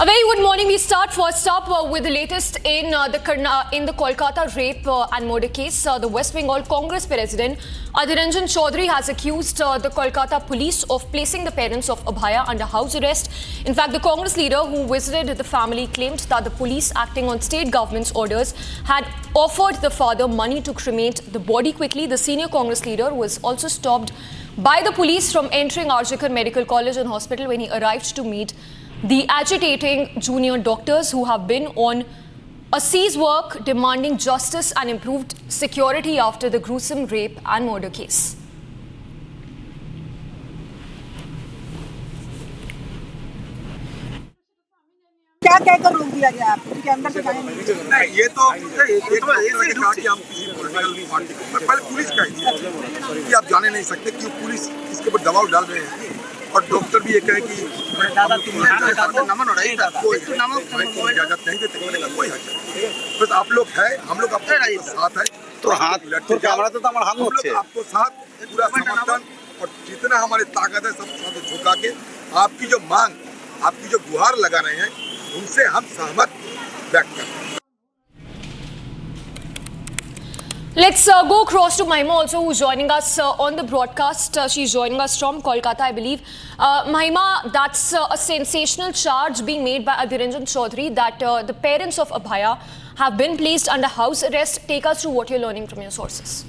A very good morning. We start first up with the latest in the Kolkata rape and murder case. The West Bengal Congress President Adhir Ranjan Chaudhary has accused the Kolkata police of placing the parents of Abhaya under house arrest. In fact, the Congress leader who visited the family claimed that the police, acting on state government's orders, had offered the father money to cremate the body quickly. The senior Congress leader was also stopped by the police from entering Arjikar Medical College and Hospital when he arrived to meet the agitating junior doctors who have been on a cease work demanding justice and improved security after the gruesome rape and murder case. क्या कहकर रोक दिया गया आपको कि अंदर से जाने नहीं? ये तो ऐसे कहा कि हम किसी पॉलिटिकल पार्टी को पहले पुलिस का कि आप जाने नहीं सकते क्यों पुलिस इसके ऊपर दबाव डाल रहे हैं और डॉक्टर भी ये कहे कि इजाजत नहीं देते कोई हक नहीं। बस आप लोग है हम लोग अपने साथ है तो हाथ आपको साथ पूरा समर्थन और जितना हमारी ताकत है सब साथ झुका के आपकी जो मांग आपकी जो गुहार लगा रहे हैं उनसे हम सहमत व्यक्त करते हैं। Let's go across to Mahima also, who's joining us on the broadcast. She's joining us from Kolkata, I believe. Mahima, that's a sensational charge being made by Adhir Ranjan Chaudhary that the parents of Abhaya have been placed under house arrest. Take us through what you're learning from your sources.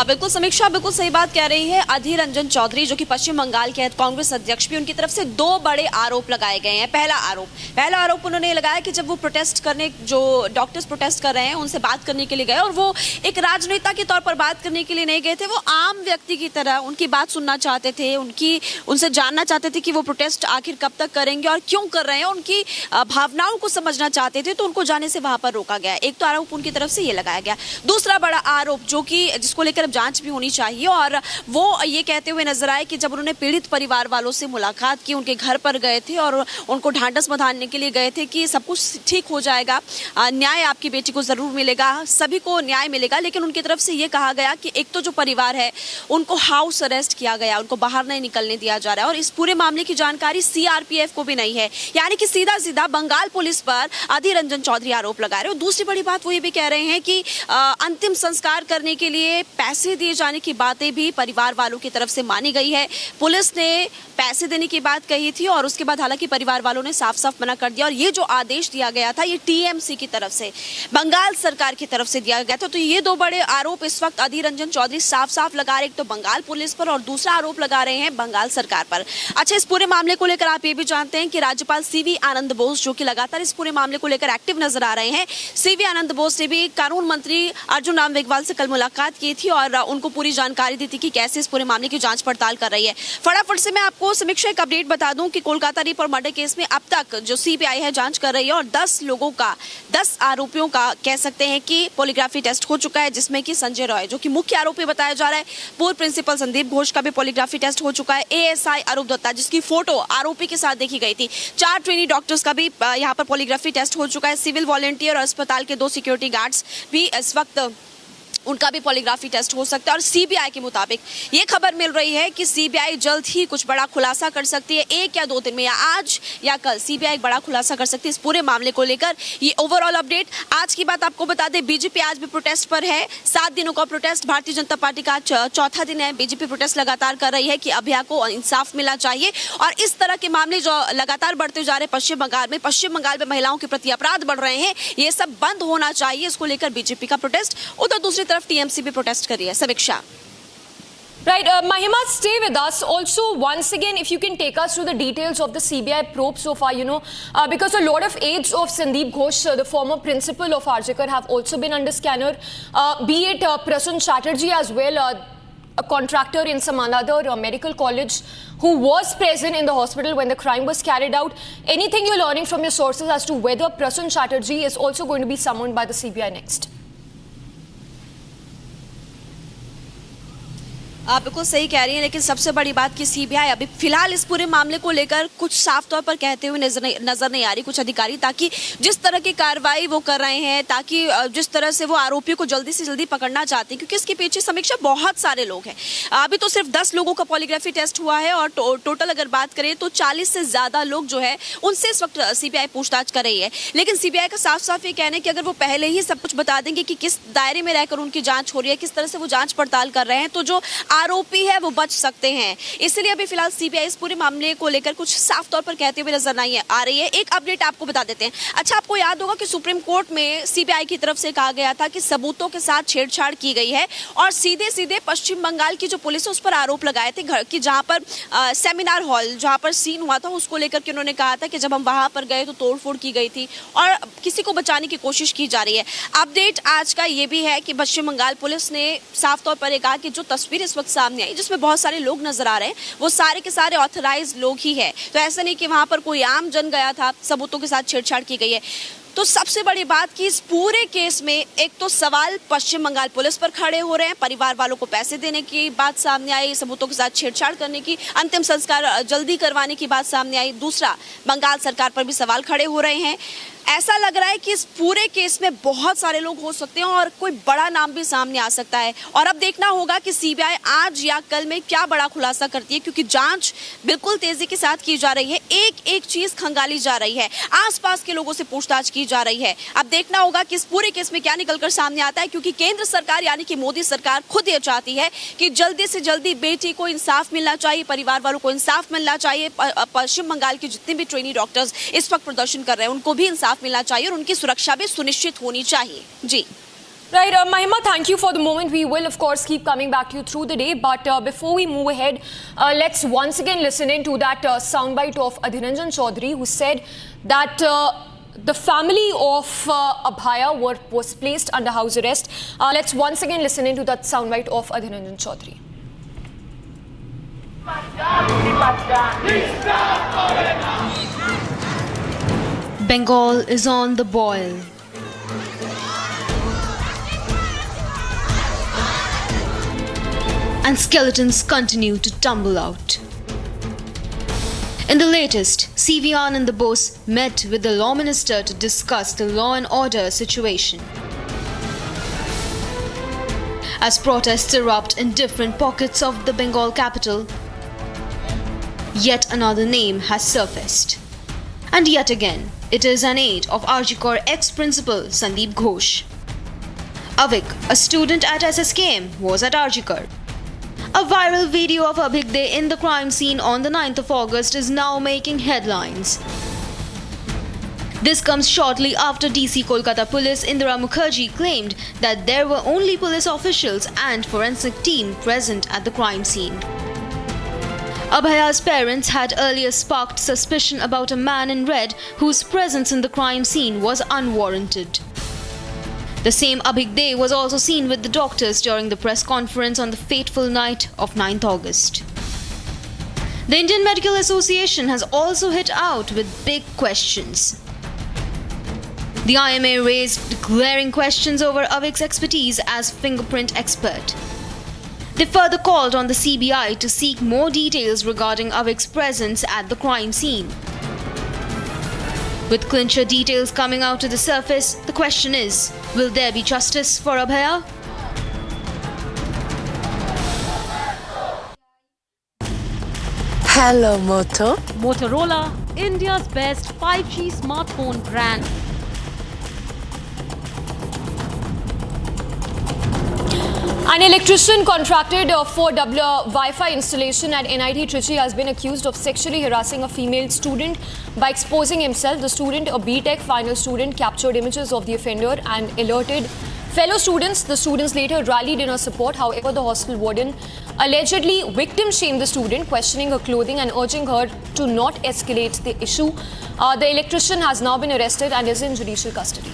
बिल्कुल समीक्षा बिल्कुल सही बात कह रही है। अधीर रंजन चौधरी जो कि पश्चिम बंगाल के कांग्रेस अध्यक्ष भी, उनकी तरफ से दो बड़े आरोप लगाए गए हैं। पहला आरोप उन्होंने लगाया कि जब वो प्रोटेस्ट करने, जो डॉक्टर्स प्रोटेस्ट कर रहे हैं उनसे बात करने के लिए गए और वो एक राजनेता के तौर पर बात करने के लिए नहीं गए थे, वो आम व्यक्ति की तरह उनकी बात सुनना चाहते थे, उनसे जानना चाहते थे कि वो प्रोटेस्ट आखिर कब तक करेंगे और क्यों कर रहे हैं, उनकी भावनाओं को समझना चाहते थे, तो उनको जाने से वहां पर रोका गया। एक तो आरोप उनकी तरफ से ये लगाया गया। दूसरा बड़ा आरोप जो कि जिसको लेकर जांच भी होनी चाहिए, और वो ये कहते हुए नजर आए कि जब उन्होंने पीड़ित परिवार वालों से मुलाकात की, उनके घर पर गए थे और उनको ढांढस बंधाने के लिए गए थे कि सब कुछ ठीक हो जाएगा, न्याय आपकी बेटी को जरूर मिलेगा, सभी को न्याय मिलेगा, लेकिन उनकी तरफ से ये कहा गया कि एक तो जो परिवार है उनको हाउस अरेस्ट किया गया, उनको बाहर नहीं निकलने दिया जा रहा है और इस पूरे मामले की जानकारी सीआरपीएफ को भी नहीं है। यानी कि सीधा सीधा बंगाल पुलिस पर अधीर रंजन चौधरी आरोप लगा रहे हैं। और दूसरी बड़ी बात वो ये भी कह रहे हैं कि अंतिम संस्कार करने के लिए पैसे दिए जाने की बातें भी परिवार वालों की तरफ से मानी गई है। पुलिस ने पैसे देने की बात कही थी और उसके बाद हालांकि परिवार वालों ने साफ साफ मना कर दिया, और ये जो आदेश दिया गया था ये टीएमसी की तरफ से, बंगाल सरकार की तरफ से दिया गया था। तो ये दो बड़े आरोप इस वक्त अधीर रंजन चौधरी साफ साफ लगा रहे, एक तो बंगाल पुलिस पर और दूसरा आरोप लगा रहे हैं बंगाल सरकार पर। अच्छा, इस पूरे मामले को लेकर आप ये भी जानते हैं कि राज्यपाल सीवी आनंद बोस जो कि लगातार इस पूरे मामले को लेकर एक्टिव नजर आ रहे हैं, सीवी आनंद बोस ने भी कानून मंत्री अर्जुन राम मेघवाल से कल मुलाकात की थी और उनको पूरी जानकारी दी थी कि कैसे इस पूरे मामले की जांच पड़ताल कर रही है। फटाफट से मैं आपको समीक्षा एक अपडेट बता दूं कि कोलकाता रेप और मर्डर केस में अब तक जो सीबीआई है जांच कर रही है और 10 लोगों का, 10 आरोपियों का कह सकते हैं कि पॉलीग्राफी टेस्ट हो चुका है, जिसमें कि संजय रॉय जो कि मुख्य आरोपी बताया जा रहा है, पूर्व प्रिंसिपल संदीप घोष का भी पॉलीग्राफी टेस्ट हो चुका है, एएसआई अरूप दत्ता जिसकी फोटो आरोपी के साथ देखी गई थी, 4 ट्रेनी डॉक्टर्स का भी यहाँ पर पॉलीग्राफी टेस्ट हो चुका है, सिविल वॉलंटियर और अस्पताल के 2 सिक्योरिटी गार्ड्स भी इस वक्त उनका भी पॉलीग्राफी टेस्ट हो सकता है। और सीबीआई के मुताबिक ये खबर मिल रही है कि सीबीआई जल्द ही कुछ बड़ा खुलासा कर सकती है, 1 या 2 दिन में, या आज या कल सीबीआई बड़ा खुलासा कर सकती है इस पूरे मामले को लेकर। ये ओवरऑल अपडेट। आज की बात आपको बता दें, बीजेपी आज भी प्रोटेस्ट पर है, 7 दिनों का प्रोटेस्ट, भारतीय जनता पार्टी का चौथा दिन है। बीजेपी प्रोटेस्ट लगातार कर रही है कि अभया को इंसाफ मिलना चाहिए और इस तरह के मामले जो लगातार बढ़ते जा रहे हैं पश्चिम बंगाल में महिलाओं के प्रति अपराध बढ़ रहे हैं, ये सब बंद होना चाहिए। इसको लेकर बीजेपी का प्रोटेस्ट, उधर दूसरी टीएमसी भी प्रोटेस्ट कर रही है। समीक्षा। Right, Mahima, stay with us. Also, once again, if you can take us through the details of the CBI probe so far, because a lot of aides of Sandeep Ghosh, the former principal of Arjikar, have also been under scanner, be it Prasun Chatterjee as well, a contractor in some another medical college who was present in the hospital when the crime was carried out. Anything you're learning from your sources as to whether Prasun Chatterjee is also going to be summoned by the CBI next? आप बिल्कुल सही कह रही हैं, लेकिन सबसे बड़ी बात कि सीबीआई अभी फिलहाल इस पूरे मामले को लेकर कुछ साफ तौर पर कहते हुए नजर नहीं आ रही कुछ अधिकारी, ताकि जिस तरह की कार्रवाई वो कर रहे हैं, ताकि जिस तरह से वो आरोपियों को जल्दी से जल्दी पकड़ना चाहते हैं, क्योंकि इसके पीछे समीक्षा बहुत सारे लोग हैं। अभी तो सिर्फ 10 लोगों का पॉलीग्राफी टेस्ट हुआ है और टोटल अगर बात करें तो 40 से ज्यादा लोग जो है उनसे इस वक्त सीबीआई पूछताछ कर रही है। लेकिन सीबीआई का साफ साफ ये कहना है कि अगर वो पहले ही सब कुछ बता देंगे कि किस दायरे में रहकर उनकी जांच हो रही है, किस तरह से वो जांच पड़ताल कर रहे हैं, तो जो आरोपी है वो बच सकते हैं। इसलिए अभी फिलहाल सीबीआई इस पूरे मामले को लेकर कुछ साफ तौर पर कहते हुए नजर नहीं आ रही है। एक अपडेट आपको बता देते हैं। अच्छा, आपको याद होगा कि सुप्रीम कोर्ट में सीबीआई की तरफ से कहा गया था कि सबूतों के साथ छेड़छाड़ की गई है और सीधे सीधे पश्चिम बंगाल की जो पुलिस है उस पर आरोप लगाए थे घर की, जहां पर सेमिनार हॉल जहां पर सीन हुआ था उसको लेकर के उन्होंने कहा था कि जब हम वहां पर गए तो तोड़फोड़ की गई थी और किसी को बचाने की कोशिश की जा रही है। अपडेट आज का ये भी है कि पश्चिम बंगाल पुलिस ने साफ तौर पर कहा कि जो तस्वीर इस वक्त सामने आई जिसमें बहुत सारे लोग नजर आ रहे हैं वो सारे के सारे ऑथराइज्ड लोग ही है। तो ऐसा नहीं कि वहां पर कोई आम जन गया था, सबूतों के साथ छेड़छाड़ की गई है। तो सबसे बड़ी बात कि इस पूरे केस में एक तो सवाल पश्चिम बंगाल पुलिस पर खड़े हो रहे हैं, परिवार वालों को पैसे देने की बात सामने आई, सबूतों के साथ छेड़छाड़ करने की, अंतिम संस्कार जल्दी करवाने की बात सामने आई। दूसरा, बंगाल सरकार पर भी सवाल खड़े हो रहे हैं। ऐसा लग रहा है कि इस पूरे केस में बहुत सारे लोग हो सकते हैं और कोई बड़ा नाम भी सामने आ सकता है। और अब देखना होगा कि सीबीआई आज या कल में क्या बड़ा खुलासा करती है, क्योंकि जांच बिल्कुल तेजी के साथ की जा रही है, एक एक चीज खंगाली जा रही है, आसपास के लोगों से पूछताछ की जा रही है। अब देखना होगा कि इस पूरे केस में क्या निकलकर सामने आता है, क्योंकि केंद्र सरकार यानी कि मोदी सरकार खुद ये चाहती है कि जल्दी से जल्दी बेटी को इंसाफ मिलना चाहिए, परिवार वालों को इंसाफ मिलना चाहिए। पश्चिम बंगाल के जितने भी ट्रेनी डॉक्टर्स इस वक्त प्रदर्शन कर रहे हैं उनको भी इंसाफ मिलना चाहिए और उनकी सुरक्षा भी सुनिश्चित होनी चाहिए। जी Right, Mahima, thank you for the moment. We will, of course, keep coming back to you through the day. But before we move ahead, let's once again listen into that soundbite of Adhiranjan Chaudhary, who said that the family of Abhaya was placed under house arrest. Let's once again listen into that soundbite of Adhiranjan Chaudhary. Bengal is on the boil. And skeletons continue to tumble out. In the latest, CV Anand Bose met with the Law Minister to discuss the law and order situation. As protests erupt in different pockets of the Bengal capital, yet another name has surfaced. And yet again, it is an aide of RG Kar ex-principal Sandeep Ghosh. Avik, a student at SSKM, was at RG Kar. A viral video of Abhik Dey in the crime scene on the 9th of August is now making headlines. This comes shortly after DC Kolkata Police Indira Mukherjee claimed that there were only police officials and forensic team present at the crime scene. Abhaya's parents had earlier sparked suspicion about a man in red whose presence in the crime scene was unwarranted. The same Abhik Dey was also seen with the doctors during the press conference on the fateful night of 9th August. The Indian Medical Association has also hit out with big questions. The IMA raised glaring questions over Avik's expertise as fingerprint expert. They further called on the CBI to seek more details regarding Avik's presence at the crime scene. With clincher details coming out to the surface, the question is, will there be justice for Abhaya? Hello, Moto. Motorola, India's best 5G smartphone brand. An electrician contracted for Wi-Fi installation at NIT Trichy has been accused of sexually harassing a female student by exposing himself. The student, a BTech final student, captured images of the offender and alerted fellow students. The students later rallied in her support. However, the hostel warden allegedly victim-shamed the student, questioning her clothing and urging her to not escalate the issue. The electrician has now been arrested and is in judicial custody.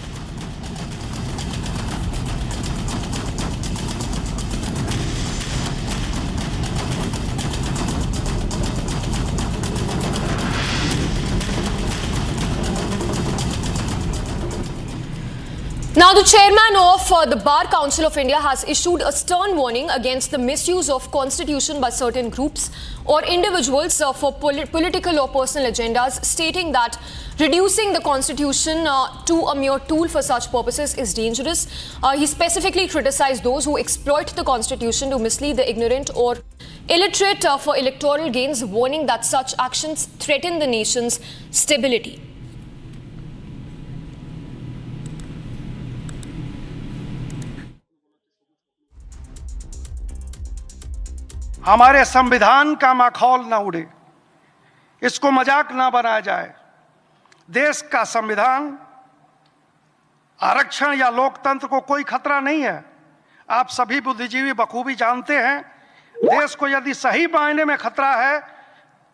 Now, the chairman of the Bar Council of India has issued a stern warning against the misuse of constitution by certain groups or individuals for political or personal agendas, stating that reducing the constitution to a mere tool for such purposes is dangerous. He specifically criticized those who exploit the constitution to mislead the ignorant or illiterate for electoral gains, warning that such actions threaten the nation's stability. हमारे संविधान का माखौल ना उड़े, इसको मजाक ना बनाया जाए। देश का संविधान, आरक्षण या लोकतंत्र को कोई खतरा नहीं है। आप सभी बुद्धिजीवी बखूबी जानते हैं, देश को यदि सही मायने में खतरा है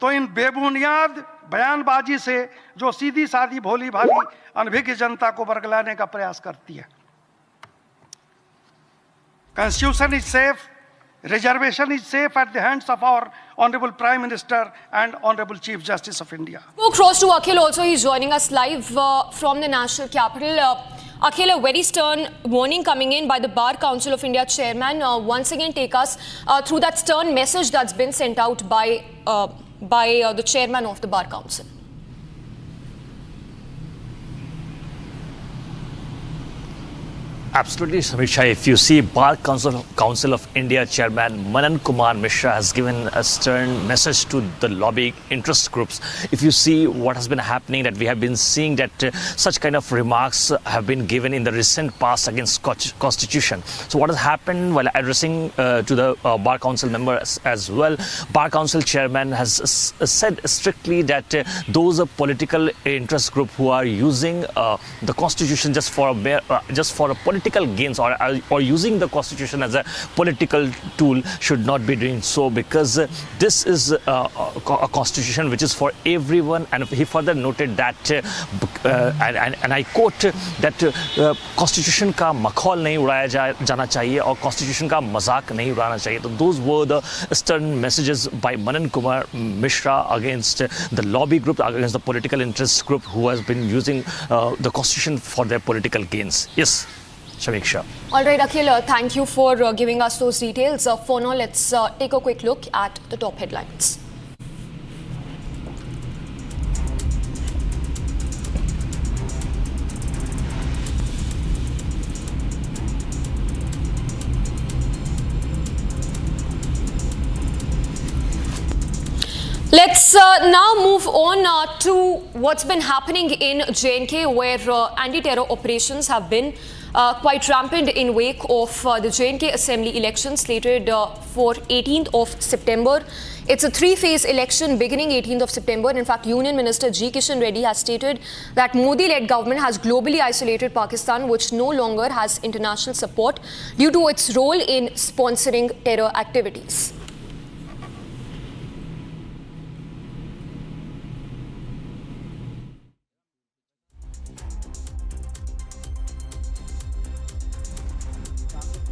तो इन बेबुनियाद बयानबाजी से जो सीधी सादी भोली भाली अनभिज्ञ जनता को बरगलाने का प्रयास करती है। Constitution is safe, reservation is safe at the hands of our Honorable Prime Minister and Honorable Chief Justice of India. We'll cross to Akhil also. He's joining us live from the national capital. Akhil, a very stern warning coming in by the Bar Council of India chairman. Once again, take us through that stern message that's been sent out by the chairman of the Bar Council. Absolutely, Samiksha. If you see, Bar Council of India Chairman Manan Kumar Mishra has given a stern message to the lobbying interest groups. If you see what has been happening, that we have been seeing that such kind of remarks have been given in the recent past against Constitution. So what has happened while addressing to the Bar Council members as well, Bar Council Chairman has said strictly that those political interest group who are using the Constitution just for a political gains or using the Constitution as a political tool should not be doing so, because this is a Constitution which is for everyone. And he further noted that and I quote that Constitution का मखौल नहीं उड़ाया जाना चाहिए और Constitution का मजाक नहीं उड़ाना चाहिए. So those were the stern messages by Manan Kumar Mishra against the lobby group, against the political interest group who has been using the Constitution for their political gains. Yes, Samiksha. All right, Akhil, thank you for giving us those details. For now, let's take a quick look at the top headlines. Let's now move on to what's been happening in JNK, where anti-terror operations have been quite rampant in wake of the JNK Assembly election slated for 18th of September. It's a three-phase election beginning 18th of September. In fact, Union Minister G. Kishan Reddy has stated that Modi-led government has globally isolated Pakistan, which no longer has international support due to its role in sponsoring terror activities.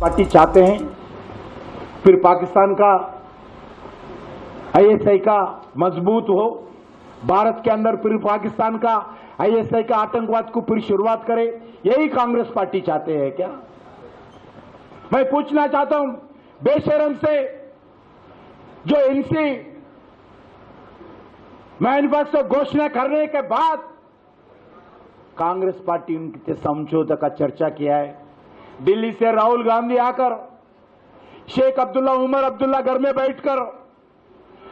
Party चाहते हैं फिर पाकिस्तान का ISI का मजबूत हो, भारत के अंदर फिर पाकिस्तान का आईएसआई का आतंकवाद को फिर शुरुआत करे, यही कांग्रेस पार्टी चाहते हैं क्या? मैं पूछना चाहता हूं बेशरम से, जो एनसी मैनिफेस्टो घोषणा करने के बाद कांग्रेस पार्टी उनके समझौते का चर्चा किया है, दिल्ली से राहुल गांधी आकर शेख अब्दुल्ला उमर अब्दुल्ला घर में बैठकर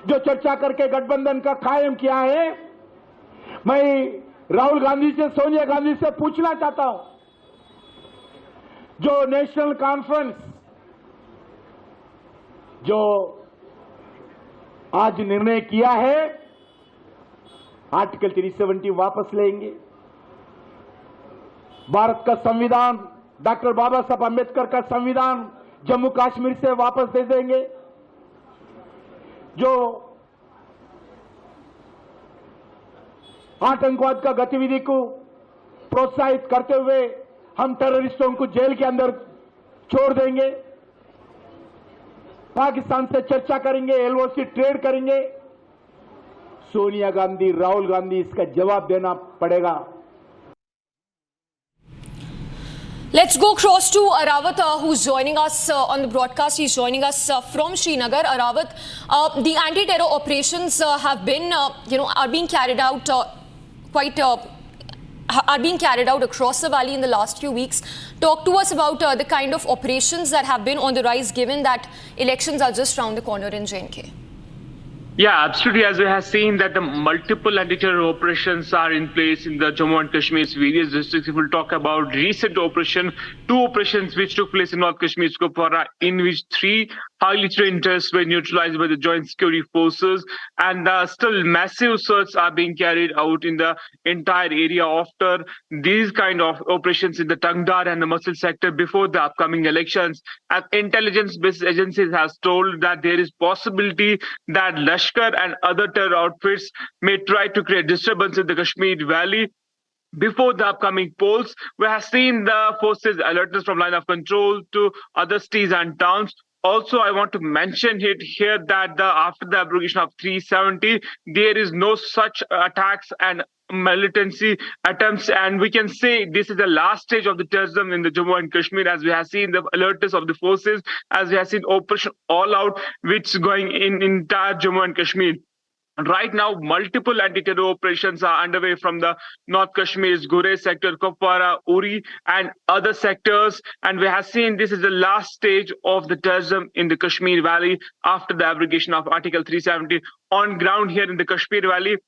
जो चर्चा करके गठबंधन का कायम किया है, मैं राहुल गांधी से, सोनिया गांधी से पूछना चाहता हूं, जो नेशनल कॉन्फ्रेंस जो आज निर्णय किया है, आर्टिकल 370 वापस लेंगे, भारत का संविधान, डॉक्टर बाबा साहब अम्बेडकर का संविधान जम्मू कश्मीर से वापस दे देंगे, जो आतंकवाद का गतिविधि को प्रोत्साहित करते हुए हम टेररिस्टों को जेल के अंदर छोड़ देंगे, पाकिस्तान से चर्चा करेंगे, एलओसी ट्रेड करेंगे। सोनिया गांधी, राहुल गांधी इसका जवाब देना पड़ेगा। Let's go across to Arawat, who's joining us on the broadcast. He's joining us from Srinagar. Arawat, the anti-terror operations have been, are being carried out are being carried out across the valley in the last few weeks. Talk to us about the kind of operations that have been on the rise, given that elections are just round the corner in J&K. Yeah, absolutely. As we have seen that the multiple anti-terror operations are in place in the Jammu and Kashmir's various districts. If we'll talk about recent two operations which took place in North Kashmir's Kupwara, in which 3 highly trained terrorists were neutralized by the joint security forces, and still massive searches are being carried out in the entire area after these kind of operations in the Tangdar and the Musil sector before the upcoming elections. And intelligence-based agencies has told that there is possibility that Lashkar and other terror outfits may try to create disturbance in the Kashmir Valley before the upcoming polls. We have seen the forces alertness from line of control to other cities and towns. Also, I want to mention it here that after the abrogation of 370, there is no such attacks and militancy attempts, and we can say this is the last stage of the terrorism in the Jammu and Kashmir, as we have seen the alertness of the forces, as we have seen Operation All Out, which is going in entire Jammu and Kashmir. Right now, multiple anti-terror operations are underway from the North Kashmir's Gure sector, Kupwara, Uri, and other sectors. And we have seen this is the last stage of the terrorism in the Kashmir Valley after the abrogation of Article 370. On ground here in the Kashmir Valley,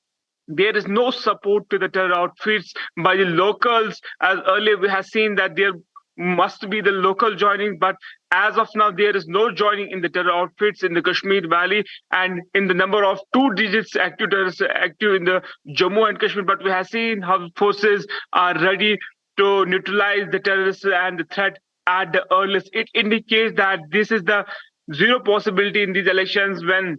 there is no support to the terror outfits by the locals. As earlier we have seen that there must be the local joining, but as of now there is no joining in the terror outfits in the Kashmir Valley, and in the number of 2 digits active terrorists active in the Jammu and Kashmir. But we have seen how forces are ready to neutralize the terrorists and the threat at the earliest. It indicates that this is the zero possibility in these elections when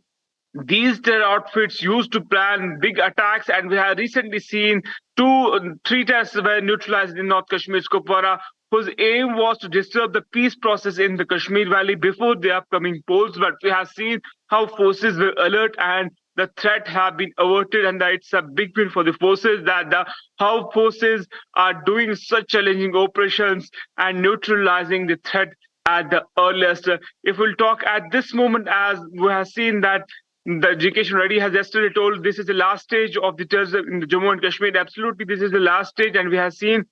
these terror outfits used to plan big attacks, and we have recently seen 3 terrorists were neutralized in North Kashmir's Kupwara, whose aim was to disturb the peace process in the Kashmir Valley before the upcoming polls. But we have seen how forces were alert and the threat have been averted, and it's a big win for the forces that how forces are doing such challenging operations and neutralizing the threat at the earliest. If we'll talk at this moment, as we have seen that the Education Reddy has yesterday told this is the last stage of the terrorism in the Jammu and Kashmir. Absolutely, this is the last stage, and we have seen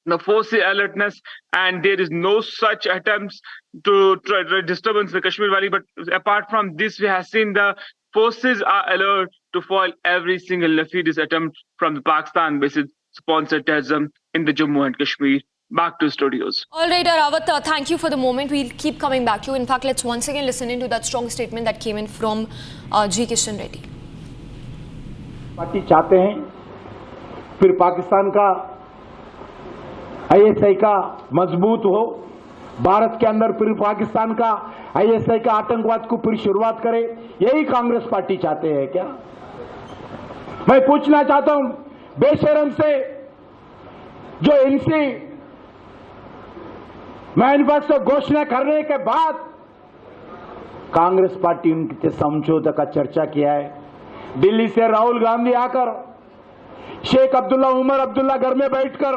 the forces alertness, and there is no such attempts to try disturbance in the Kashmir Valley. But apart from this, we have seen the forces are alert to foil every single nefarious attempt from the Pakistan-based sponsored terrorism in the Jammu and Kashmir. Back to studios. All right, Arawat, thank you for the moment. We'll keep coming back to you. In fact, let's once again listen into that strong statement that came in from G. Kishan Reddy. Party चाहते हैं फिर पाकिस्तान का ISI का मजबूत हो, भारत के अंदर फिर पाकिस्तान का आईएसआई का आतंकवाद को फिर शुरुआत करे, यही कांग्रेस पार्टी चाहते हैं क्या? मैं पूछना चाहता हूं बेशरम से, जो इनसी मैनिफेस्टो घोषणा करने के बाद कांग्रेस पार्टी उनके समझौते का चर्चा किया है। दिल्ली से राहुल गांधी आकर शेख अब्दुल्ला उमर अब्दुल्ला घर में बैठकर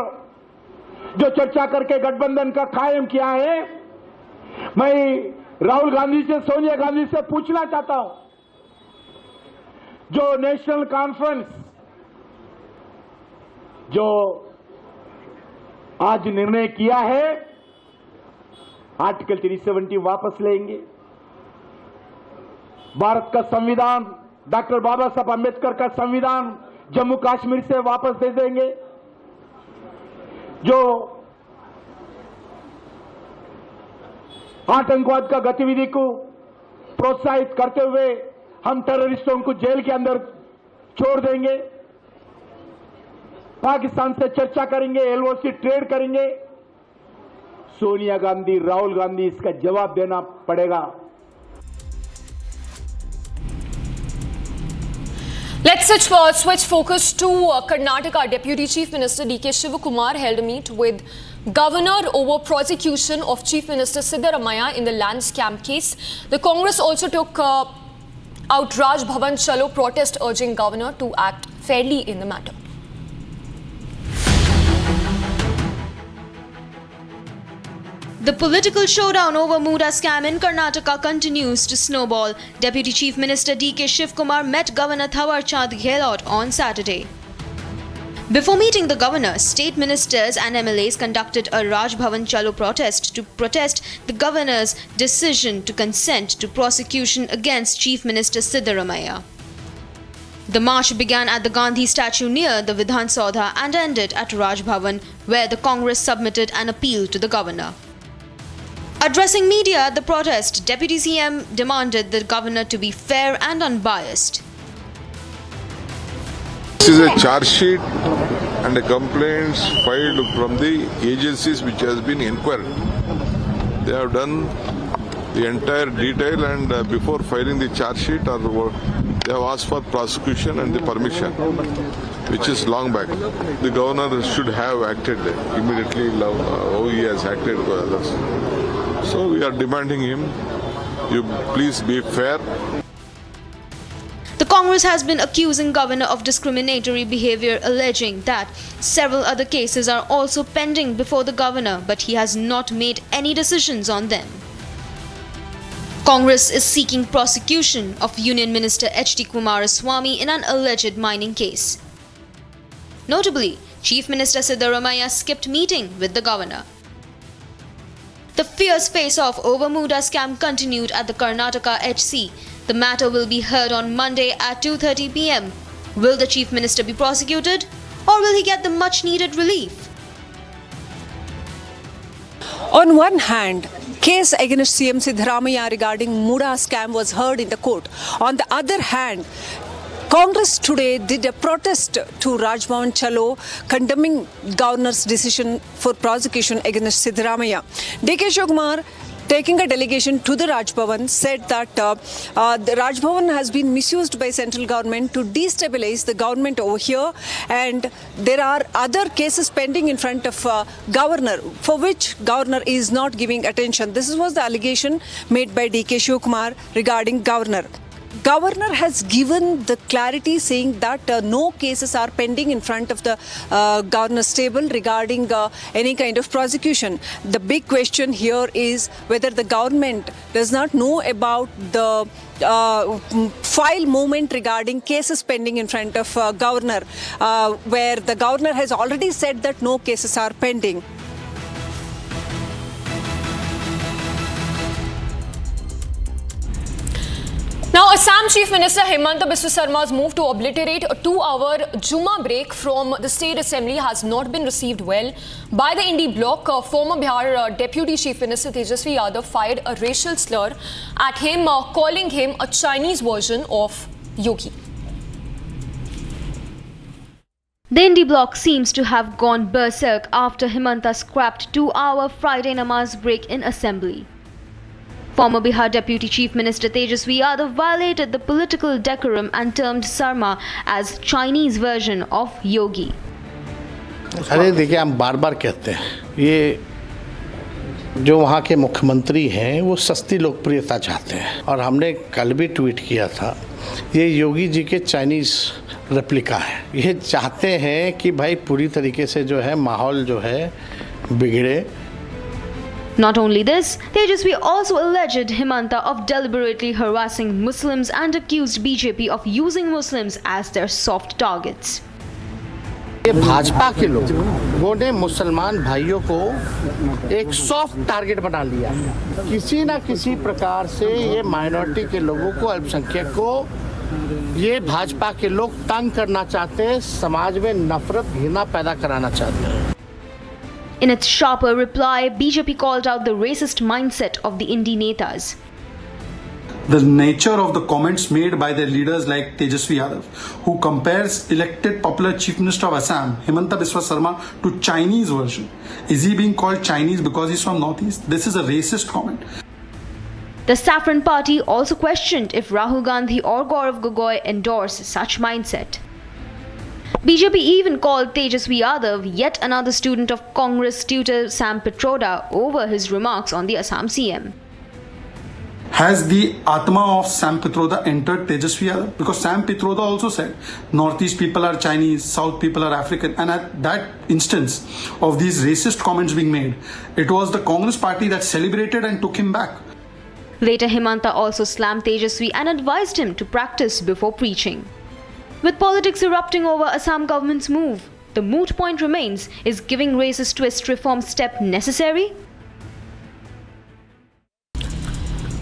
जो चर्चा करके गठबंधन का कायम किया है, मैं राहुल गांधी से, सोनिया गांधी से पूछना चाहता हूं, जो नेशनल कॉन्फ्रेंस जो आज निर्णय किया है आर्टिकल 370 वापस लेंगे, भारत का संविधान, डॉक्टर बाबा साहब अम्बेडकर का संविधान जम्मू कश्मीर से वापस दे देंगे, जो आतंकवाद का गतिविधि को प्रोत्साहित करते हुए हम टेररिस्टों को जेल के अंदर छोड़ देंगे, पाकिस्तान से चर्चा करेंगे, एलओसी ट्रेड करेंगे। सोनिया गांधी, राहुल गांधी इसका जवाब देना पड़ेगा। Let's switch focus to Karnataka. Deputy Chief Minister D.K. Shivakumar held a meet with Governor over prosecution of Chief Minister Siddaramaiah in the land scam case. The Congress also took out Raj Bhavan Chalo protest urging Governor to act fairly in the matter. The political showdown over Muda scam in Karnataka continues to snowball. Deputy Chief Minister D.K. Shivkumar met Governor Thawar Chand Gehlot on Saturday. Before meeting the governor, state ministers and MLAs conducted a Raj Bhavan Chalo protest to protest the governor's decision to consent to prosecution against Chief Minister Siddaramaiah. The march began at the Gandhi statue near the Vidhan Saudha and ended at Raj Bhavan, where the Congress submitted an appeal to the governor. Addressing media at the protest, Deputy CM demanded the governor to be fair and unbiased. This is a charge sheet and a complaints filed from the agencies which has been inquired. They have done the entire detail, and before filing the charge sheet they have asked for prosecution and the permission, which is long back. The governor should have acted immediately how he has acted for others. So we are demanding him, you please be fair. The Congress has been accusing governor of discriminatory behavior, alleging that several other cases are also pending before the governor, but he has not made any decisions on them. Congress is seeking prosecution of Union Minister H.D. Kumaraswamy in an alleged mining case. Notably, Chief Minister Siddaramaiah skipped meeting with the governor. The fierce face-off over Muda scam continued at the Karnataka HC. The matter will be heard on Monday at 2:30 p.m. Will the Chief Minister be prosecuted, or will he get the much-needed relief? On one hand, case against CM Siddaramaiah regarding Muda scam was heard in the court. On the other hand, Congress today did a protest to Raj Bhavan Chalo condemning governor's decision for prosecution against Siddaramaiah. D.K. Shivkumar, taking a delegation to the Raj Bhavan, said that the Raj Bhavan has been misused by central government to destabilize the government over here, and there are other cases pending in front of governor for which governor is not giving attention. This was the allegation made by D.K. Shivkumar regarding governor. Governor has given the clarity saying that no cases are pending in front of the governor's table regarding any kind of prosecution. The big question here is whether the government does not know about the file movement regarding cases pending in front of governor, where the governor has already said that no cases are pending. Now, Assam Chief Minister Himanta Biswa Sarma's move to obliterate a 2-hour Juma break from the State Assembly has not been received well by the Indie bloc. Former Bihar Deputy Chief Minister Tejasvi Yadav fired a racial slur at him, calling him a Chinese version of Yogi. The Indie bloc seems to have gone berserk after Himanta scrapped 2-hour Friday namaz break in Assembly. Former Bihar Deputy Chief Minister Tejasvi Yadav violated the political decorum and termed Sarma as Chinese version of Yogi. अरे देखिए, हम बार बार कहते हैं ये जो वहाँ के मुख्यमंत्री हैं वो सस्ती लोकप्रियता चाहते हैं, और हमने कल भी ट्वीट किया था ये योगी जी के चाइनीज़ रेप्लिका है। ये चाहते हैं कि भाई पूरी तरीके से जो है माहौल जो है बिगड़े। Not only this, Tejasvi also alleged Himanta of deliberately harassing Muslims and accused BJP of using Muslims as their soft targets. ये भाजपा के लोगों ने मुसलमान भाइयों को एक सॉफ्ट टारगेट बना लिया। किसी ना किसी प्रकार से ये माइनॉरिटी के लोगों को, अल्पसंख्यक को ये भाजपा के लोग तंग करना चाहते हैं, समाज में नफरत, घृणा पैदा कराना चाहते हैं। In its sharper reply, BJP called out the racist mindset of the Indie Netas. The nature of the comments made by their leaders like Tejasvi Yadav, who compares elected popular Chief Minister of Assam, Himanta Biswa Sarma, to Chinese version. Is he being called Chinese because he's from Northeast? This is a racist comment. The Saffron Party also questioned if Rahul Gandhi or Gaurav Gogoi endorse such mindset. BJP even called Tejasvi Yadav yet another student of Congress tutor Sam Pitroda over his remarks on the Assam CM. has the Atma of Sam Pitroda entered Tejaswi Yadav? Because Sam Pitroda also said Northeast people are Chinese, South people are African, and at that instance of these racist comments being made, it was the Congress party that celebrated and took him back. Later, Hemanta also slammed Tejaswi and advised him to practice before preaching. With politics erupting over Assam government's move, the moot point remains, is giving racist twist reform step necessary?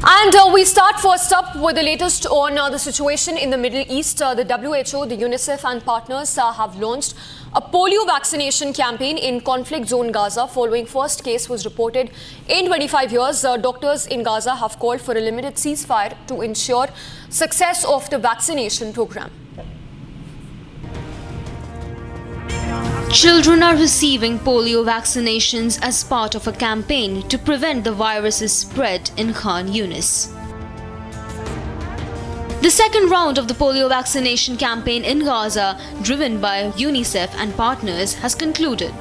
And we start first up with the latest on the situation in the Middle East. The WHO, the UNICEF and partners have launched a polio vaccination campaign in conflict zone Gaza following first case was reported in 25 years. Doctors in Gaza have called for a limited ceasefire to ensure success of the vaccination program. Children are receiving polio vaccinations as part of a campaign to prevent the virus's spread in Khan Yunis. The second round of the polio vaccination campaign in Gaza, driven by UNICEF and partners, has concluded.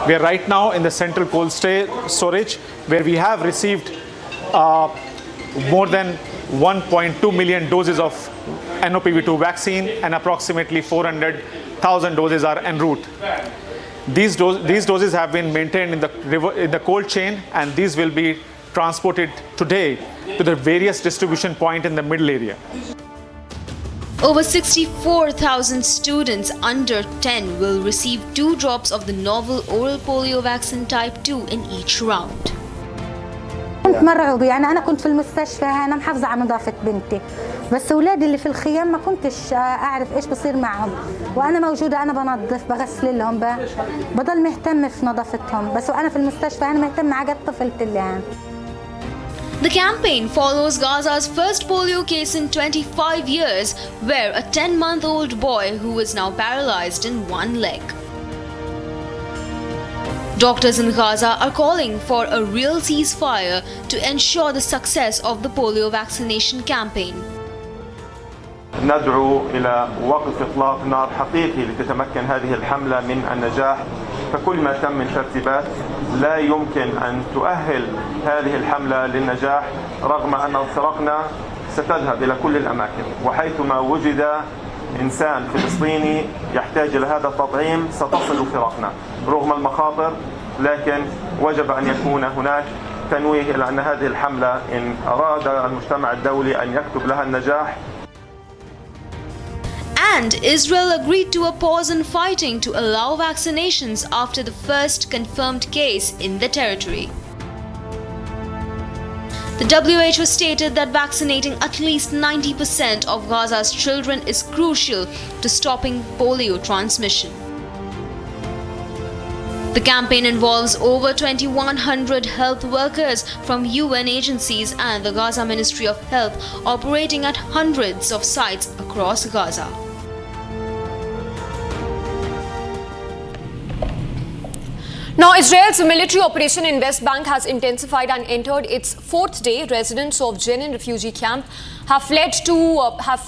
We are right now in the central cold storage, where we have received more than 1.2 million doses of NOPV2 vaccine, and approximately 400,000 doses are en route. These doses have been maintained in the cold chain, and these will be transported today to the various distribution points in the middle area. Over 64,000 students under 10 will receive 2 drops of the novel oral polio vaccine type 2 in each round. كنت مرعوبة، يعني أنا كنت في المستشفى أنا محافظة على نظافة بنتي، بس أولادي اللي في الخيام ما كنتش أعرف إيش بصير معهم، وأنا موجودة أنا بنظف بغسل لهم بضل مهتم في نظافتهم، بس وأنا في المستشفى أنا مهتم على قد طفلتي اللي عندي. The campaign follows Gaza's first polio case in 25 years, where a 10-month-old boy who is now paralyzed in one leg. Doctors in Gaza are calling for a real ceasefire to ensure the success of the polio vaccination campaign. ندعو إلى وقف إطلاق نار حقيقي لتتمكن هذه الحملة من النجاح، فكل ما تم من ترتيبات لا يمكن أن تؤهل هذه الحملة للنجاح، رغم أن فرقنا ستذهب إلى كل الأماكن، وحيثما وجد إنسان فلسطيني يحتاج إلى هذا التطعيم ستصل فرقنا رغم المخاطر، لكن وجب أن يكون هناك تنويه إلى أن هذه الحملة إن أراد المجتمع الدولي أن يكتب لها النجاح. And Israel agreed to a pause in fighting to allow vaccinations after the first confirmed case in the territory. The WHO stated that vaccinating at least 90% of Gaza's children is crucial to stopping polio transmission. The campaign involves over 2,100 health workers from UN agencies and the Gaza Ministry of Health operating at hundreds of sites across Gaza. Now, Israel's military operation in West Bank has intensified and entered its 4th day. Residents of Jenin refugee camp have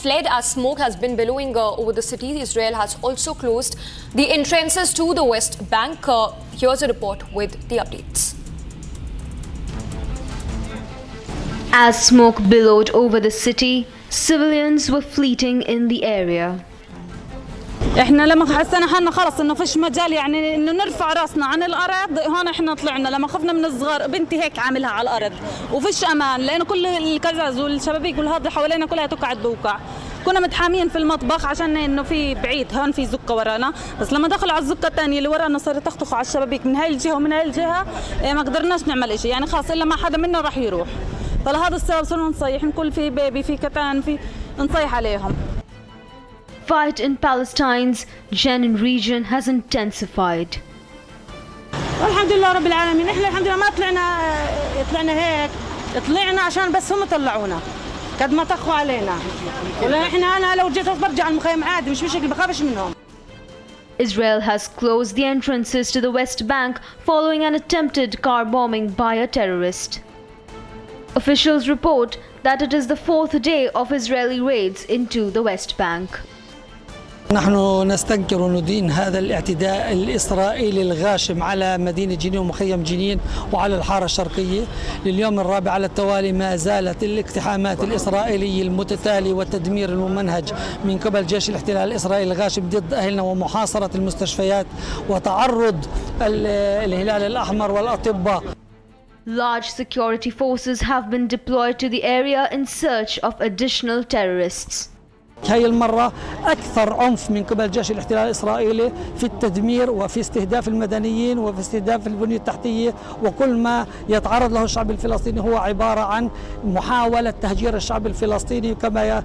fled as smoke has been billowing over the city. Israel has also closed the entrances to the West Bank. Here's a report with the updates. As smoke billowed over the city, civilians were fleeting in the area. احنا لما حسينا حالنا خلص انه فيش مجال يعني انه نرفع راسنا عن الارض، هون احنا طلعنا لما خفنا من الصغار. بنتي هيك عاملها على الارض وفيش امان، لانه كل الكزاز والشبابيك والهضه حوالينا كلها تقعد بوقع. كنا متحامين في المطبخ عشان انه في بعيد هون في زقه ورانا، بس لما دخلوا على الزقه الثانيه اللي ورانا صاروا تخطخوا على الشبابيك من هاي الجهه ومن هاي الجهه، ما قدرناش نعمل شيء، يعني خلاص الا ما حدا منا راح يروح. فلهذا السبب صرنا نصيح، نقول في بيبي في كتان في نصيح عليهم. Fight in Palestine's Jenin region has intensified. والحمد لله رب العالمين، احنا الحمد لله ما طلعنا هيك، طلعنا عشان بس هم طلعونا قد ما طخوا علينا. ولا انا لو جيت برجع المخيم عادي، مش مشكله، بخافش منهم. Israel has closed the entrances to the West Bank following an attempted car bombing by a terrorist. Officials report that it is the 4th day of Israeli raids into the West Bank. نحن نستنكر وندين هذا الاعتداء الإسرائيلي الغاشم على مدينة جنين ومخيم جنين وعلى الحارة الشرقية. لليوم الرابع على التوالي ما زالت الاقتحامات الإسرائيلية المتتالية والتدمير الممنهج من قبل جيش الاحتلال الإسرائيلي الغاشم ضد أهلنا ومحاصرة المستشفيات وتعرض الهلال الأحمر والأطباء. Large security forces have been deployed to the area in search of additional terrorists. هاي المرة أكثر عنف من قبل جيش الاحتلال الإسرائيلي في التدمير وفي استهداف المدنيين وفي استهداف البنية التحتية، وكل ما يتعرض له الشعب الفلسطيني هو عبارة عن محاولة تهجير الشعب الفلسطيني، كما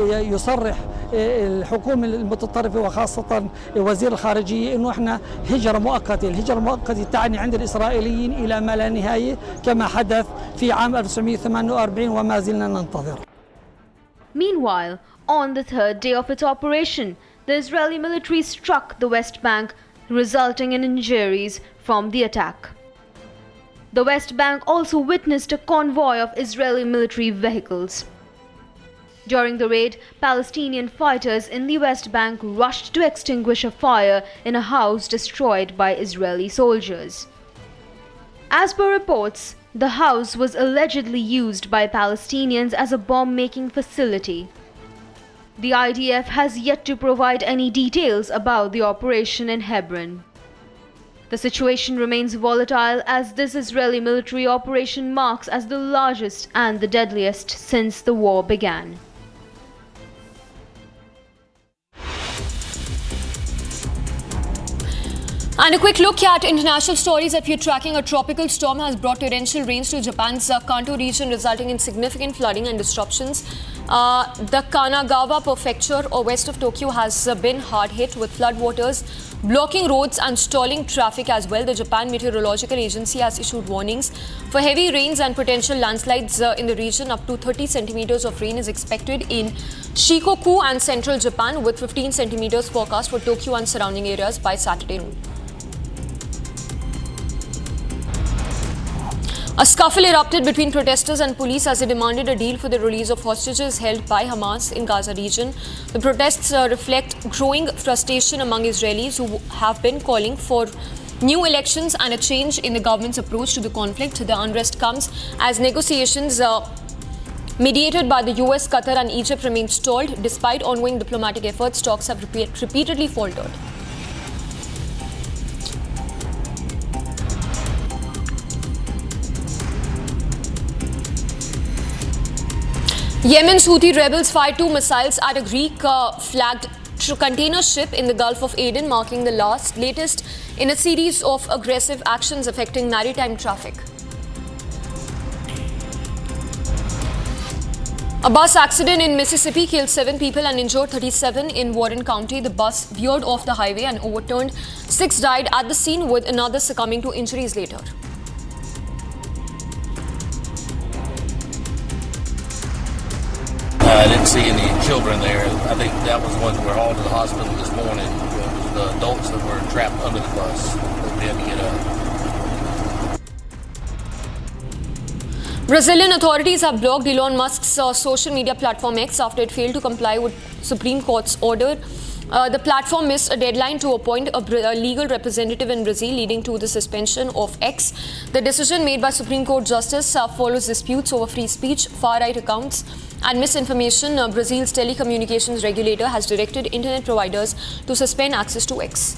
يصرح الحكومة المتطرفة وخاصة وزير الخارجية إنه إحنا هجرة مؤقتة. الهجرة المؤقتة تعني عند الإسرائيليين إلى ما لا نهاية كما حدث في عام 1948 وما زلنا ننتظر. Meanwhile, on the third day of its operation, the Israeli military struck the West Bank, resulting in injuries from the attack. The West Bank also witnessed a convoy of Israeli military vehicles. During the raid, Palestinian fighters in the West Bank rushed to extinguish a fire in a house destroyed by Israeli soldiers. As per reports, the house was allegedly used by Palestinians as a bomb-making facility. The IDF has yet to provide any details about the operation in Hebron. The situation remains volatile as this Israeli military operation marks as the largest and the deadliest since the war began. And a quick look at international stories. If you're tracking, a tropical storm has brought torrential rains to Japan's Kanto region, resulting in significant flooding and disruptions. The Kanagawa prefecture, or west of Tokyo, has been hard hit with floodwaters blocking roads and stalling traffic as well. The Japan Meteorological Agency has issued warnings for heavy rains and potential landslides in the region. Up to 30 centimeters of rain is expected in Shikoku and central Japan, with 15 centimeters forecast for Tokyo and surrounding areas by Saturday noon. A scuffle erupted between protesters and police as they demanded a deal for the release of hostages held by Hamas in Gaza region. The protests reflect growing frustration among Israelis who have been calling for new elections and a change in the government's approach to the conflict. The unrest comes as negotiations mediated by the US, Qatar and Egypt remain stalled. Despite ongoing diplomatic efforts, talks have repeatedly faltered. Yemen's Houthi rebels fired 2 missiles at a Greek-flagged container ship in the Gulf of Aden, marking the latest in a series of aggressive actions affecting maritime traffic. A bus accident in Mississippi killed 7 people and injured 37 in Warren County. The bus veered off the highway and overturned. 6 died at the scene, with another succumbing to injuries later. I didn't see any children there. I think that was the ones that were hauled to the hospital this morning. It was the adults that were trapped under the bus that we had to get up. Brazilian authorities have blocked Elon Musk's social media platform X after it failed to comply with Supreme Court's order. The platform missed a deadline to appoint a legal representative in Brazil, leading to the suspension of X. The decision made by Supreme Court Justice follows disputes over free speech, far-right accounts and misinformation. Brazil's telecommunications regulator has directed internet providers to suspend access to X.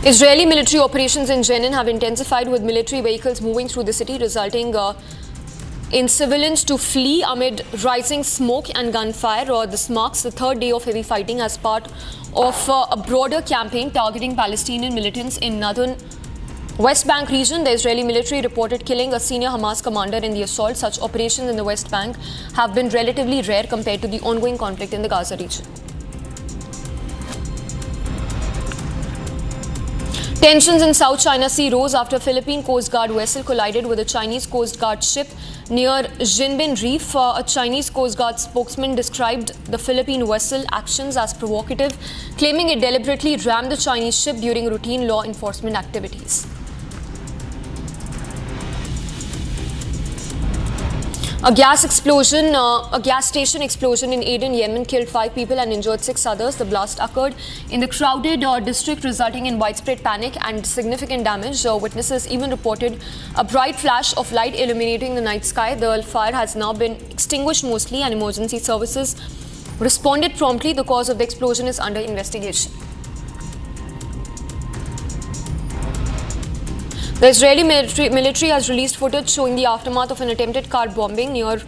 Israeli military operations in Jenin have intensified, with military vehicles moving through the city, resulting in civilians to flee amid rising smoke and gunfire. This marks the 3rd day of heavy fighting as part of a broader campaign targeting Palestinian militants in northern West Bank region. The Israeli military reported killing a senior Hamas commander in the assault. Such operations in the West Bank have been relatively rare compared to the ongoing conflict in the Gaza region. Tensions in South China Sea rose after a Philippine Coast Guard vessel collided with a Chinese Coast Guard ship near Jinbin Reef. A Chinese Coast Guard spokesman described the Philippine vessel actions as provocative, claiming it deliberately rammed the Chinese ship during routine law enforcement activities. A gas station explosion in Aden, Yemen killed 5 people and injured 6 others. The blast occurred in the crowded district, resulting in widespread panic and significant damage. Witnesses even reported a bright flash of light illuminating the night sky. The fire has now been extinguished mostly, and emergency services responded promptly. The cause of the explosion is under investigation. The Israeli military has released footage showing the aftermath of an attempted car bombing near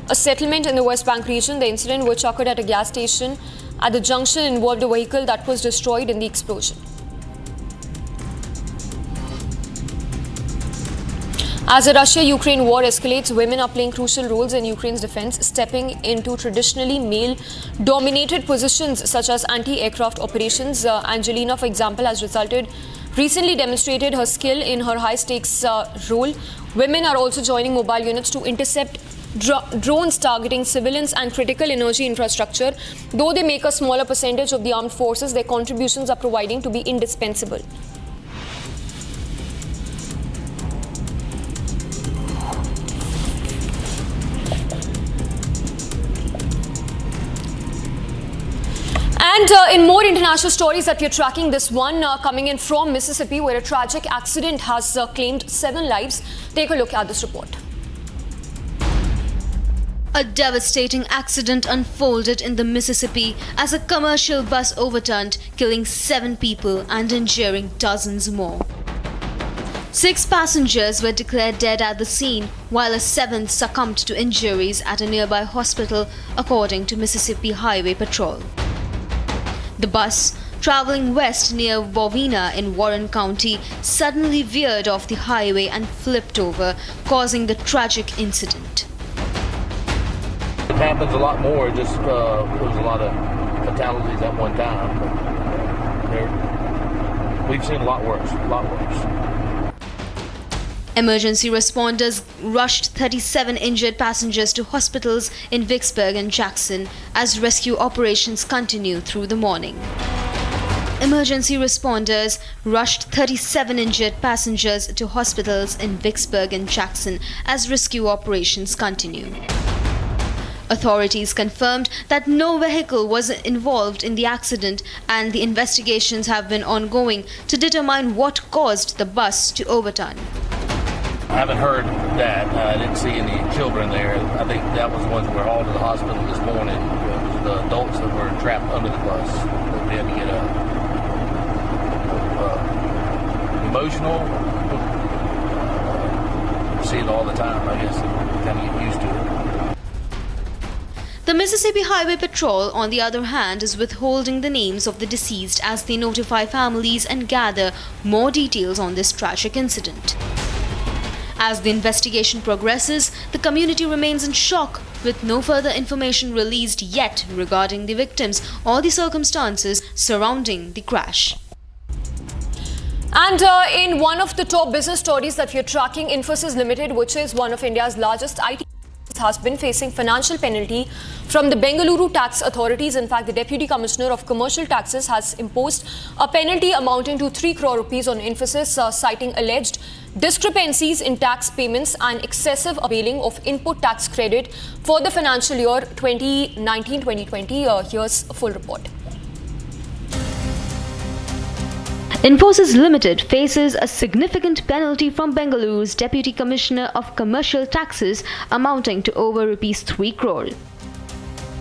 a settlement in the West Bank region. The incident, which occurred at a gas station at the junction, involved a vehicle that was destroyed in the explosion. As the Russia-Ukraine war escalates, women are playing crucial roles in Ukraine's defense, stepping into traditionally male-dominated positions such as anti-aircraft operations. Angelina, for example, has recently demonstrated her skill in her high-stakes role. Women are also joining mobile units to intercept drones targeting civilians and critical energy infrastructure. Though they make a smaller percentage of the armed forces, their contributions are proving to be indispensable. And in more international stories that we're tracking, this one coming in from Mississippi, where a tragic accident has claimed 7 lives. Take a look at this report. A devastating accident unfolded in the Mississippi as a commercial bus overturned, killing 7 people and injuring dozens more. 6 passengers were declared dead at the scene, while a 7th succumbed to injuries at a nearby hospital, according to Mississippi Highway Patrol. The bus, traveling west near Wauwena in Warren County, suddenly veered off the highway and flipped over, causing the tragic incident. It happens a lot more. Just there's a lot of fatalities at one time. We've seen a lot worse. Emergency responders rushed 37 injured passengers to hospitals in Vicksburg and Jackson as rescue operations continue through the morning. Emergency responders rushed 37 injured passengers to hospitals in Vicksburg and Jackson as rescue operations continue. Authorities confirmed that no vehicle was involved in the accident, and the investigations have been ongoing to determine what caused the bus to overturn. I haven't heard that. I didn't see any children there. I think that was the ones that were hauled to the hospital this morning. It was the adults that were trapped under the bus that we had to get emotional. See it all the time, I guess. Kind of get used to it. The Mississippi Highway Patrol, on the other hand, is withholding the names of the deceased as they notify families and gather more details on this tragic incident. As the investigation progresses, the community remains in shock, with no further information released yet regarding the victims or the circumstances surrounding the crash. And in one of the top business stories that we are tracking, Infosys Limited, which is one of India's largest IT, has been facing financial penalty from the Bengaluru tax authorities. In fact, the Deputy Commissioner of Commercial Taxes has imposed a penalty amounting to 3 crore rupees on Infosys, citing alleged discrepancies in tax payments and excessive availing of input tax credit for the financial year 2019-2020. Here's a full report. Infosys Limited faces a significant penalty from Bengaluru's Deputy Commissioner of Commercial Taxes amounting to over rupees 3 crore.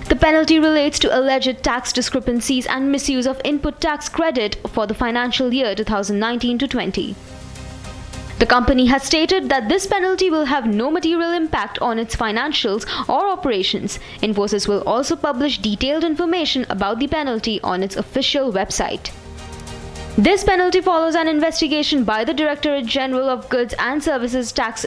The penalty relates to alleged tax discrepancies and misuse of input tax credit for the financial year 2019-20. The company has stated that this penalty will have no material impact on its financials or operations. Infosys will also publish detailed information about the penalty on its official website. This penalty follows an investigation by the Directorate General of Goods and Services Tax.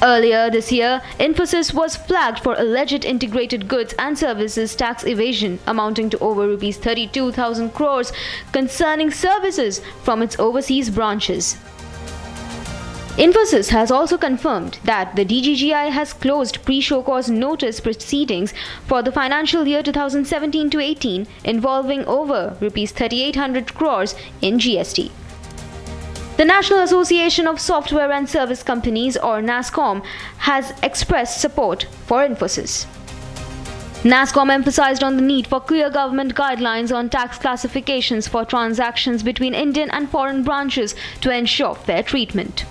Earlier this year, Infosys was flagged for alleged integrated goods and services tax evasion amounting to over rupees 32,000 crores concerning services from its overseas branches. Infosys has also confirmed that the DGGI has closed pre-show cause notice proceedings for the financial year 2017-18 involving over rupees 3,800 crores in GST. The National Association of Software and Service Companies, or NASSCOM, has expressed support for Infosys. NASSCOM emphasized on the need for clear government guidelines on tax classifications for transactions between Indian and foreign branches to ensure fair treatment.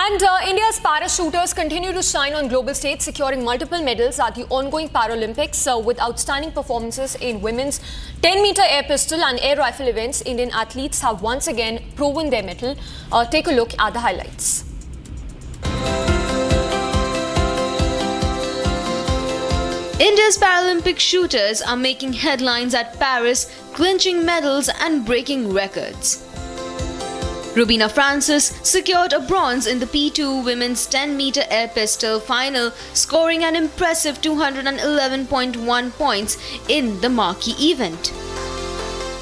And India's parachuters continue to shine on global stage, securing multiple medals at the ongoing Paralympics with outstanding performances in women's 10-meter air pistol and air rifle events. Indian athletes have once again proven their mettle. Take a look at the highlights. India's Paralympic shooters are making headlines at Paris, clinching medals and breaking records. Rubina Francis secured a bronze in the P2 women's 10-meter air pistol final, scoring an impressive 211.1 points in the marquee event.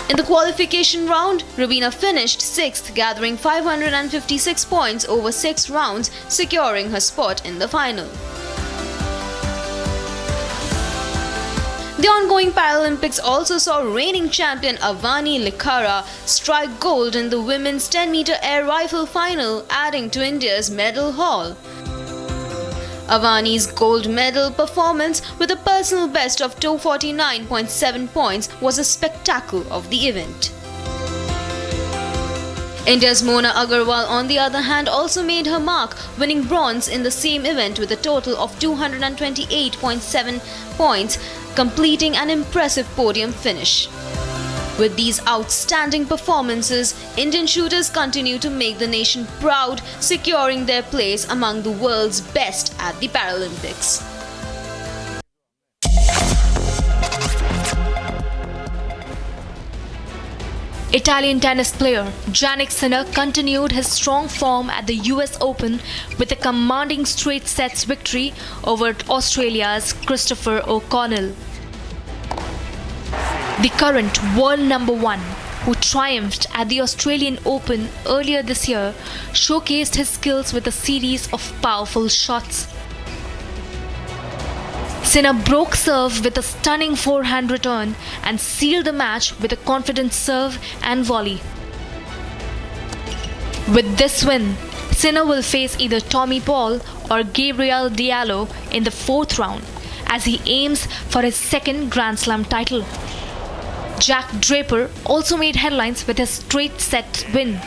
In the qualification round, Rubina finished 6th, gathering 556 points over 6 rounds, securing her spot in the final. The ongoing Paralympics also saw reigning champion Avani Likhara strike gold in the women's 10-meter air rifle final, adding to India's medal haul. Avani's gold medal performance with a personal best of 249.7 points was a spectacle of the event. India's Mona Agarwal, on the other hand, also made her mark, winning bronze in the same event with a total of 228.7 points, completing an impressive podium finish. With these outstanding performances, Indian shooters continue to make the nation proud, securing their place among the world's best at the Paralympics. Italian tennis player Jannik Sinner continued his strong form at the US Open with a commanding straight sets victory over Australia's Christopher O'Connell. The current world number one, who triumphed at the Australian Open earlier this year, showcased his skills with a series of powerful shots. Sinner broke serve with a stunning forehand return and sealed the match with a confident serve and volley. With this win, Sinner will face either Tommy Paul or Gabriel Diallo in the 4th round as he aims for his 2nd Grand Slam title. Jack Draper also made headlines with his straight set win.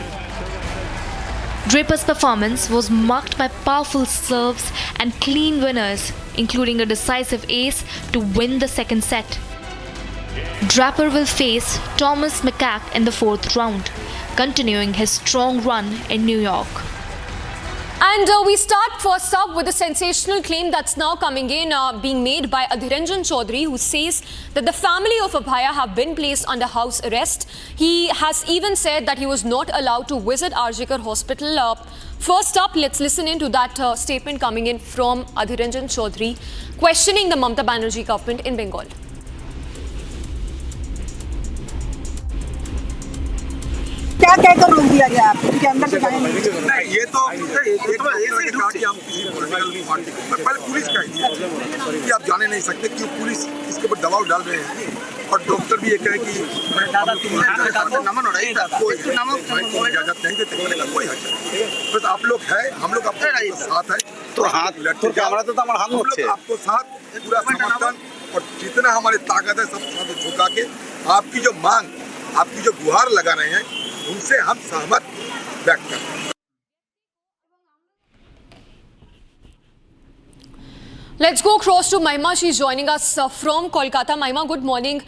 Draper's performance was marked by powerful serves and clean winners, including a decisive ace to win the 2nd set. Draper will face Thomas McCack in the 4th round, continuing his strong run in New York. And we start first up with a sensational claim that's now coming in, being made by Adhiranjan Chaudhary, who says that the family of Abhaya have been placed under house arrest. He has even said that he was not allowed to visit RJKar Hospital. First up, let's listen into that statement coming in from Adhiranjan Chaudhary, questioning the Mamata Banerjee government in Bengal. क्या कहकर रोक दिया गया आपको कि अंदर से जाने नहीं? ये तो ऐसे कहा कि हम किसी पॉलिटिकल पार्टी को, पहले पुलिस का ही कि आप जाने नहीं सकते, क्यों पुलिस इसके ऊपर दबाव डाल रहे हैं और डॉक्टर भी ये कहे कि इजाजत नहीं देते, कोई हर्ज बस आप लोग है, हम लोग आपके साथ है, तो हाथ आपको साथ पूरा समर्थन और जितना हमारी ताकत है सब साथ झुका के आपकी जो मांग, आपकी जो गुहार लगा रहे हैं उनसे हम सहमत व्यक्त करते हैं। Let's go across to Mahima. She's joining us from Kolkata. Mahima, good morning.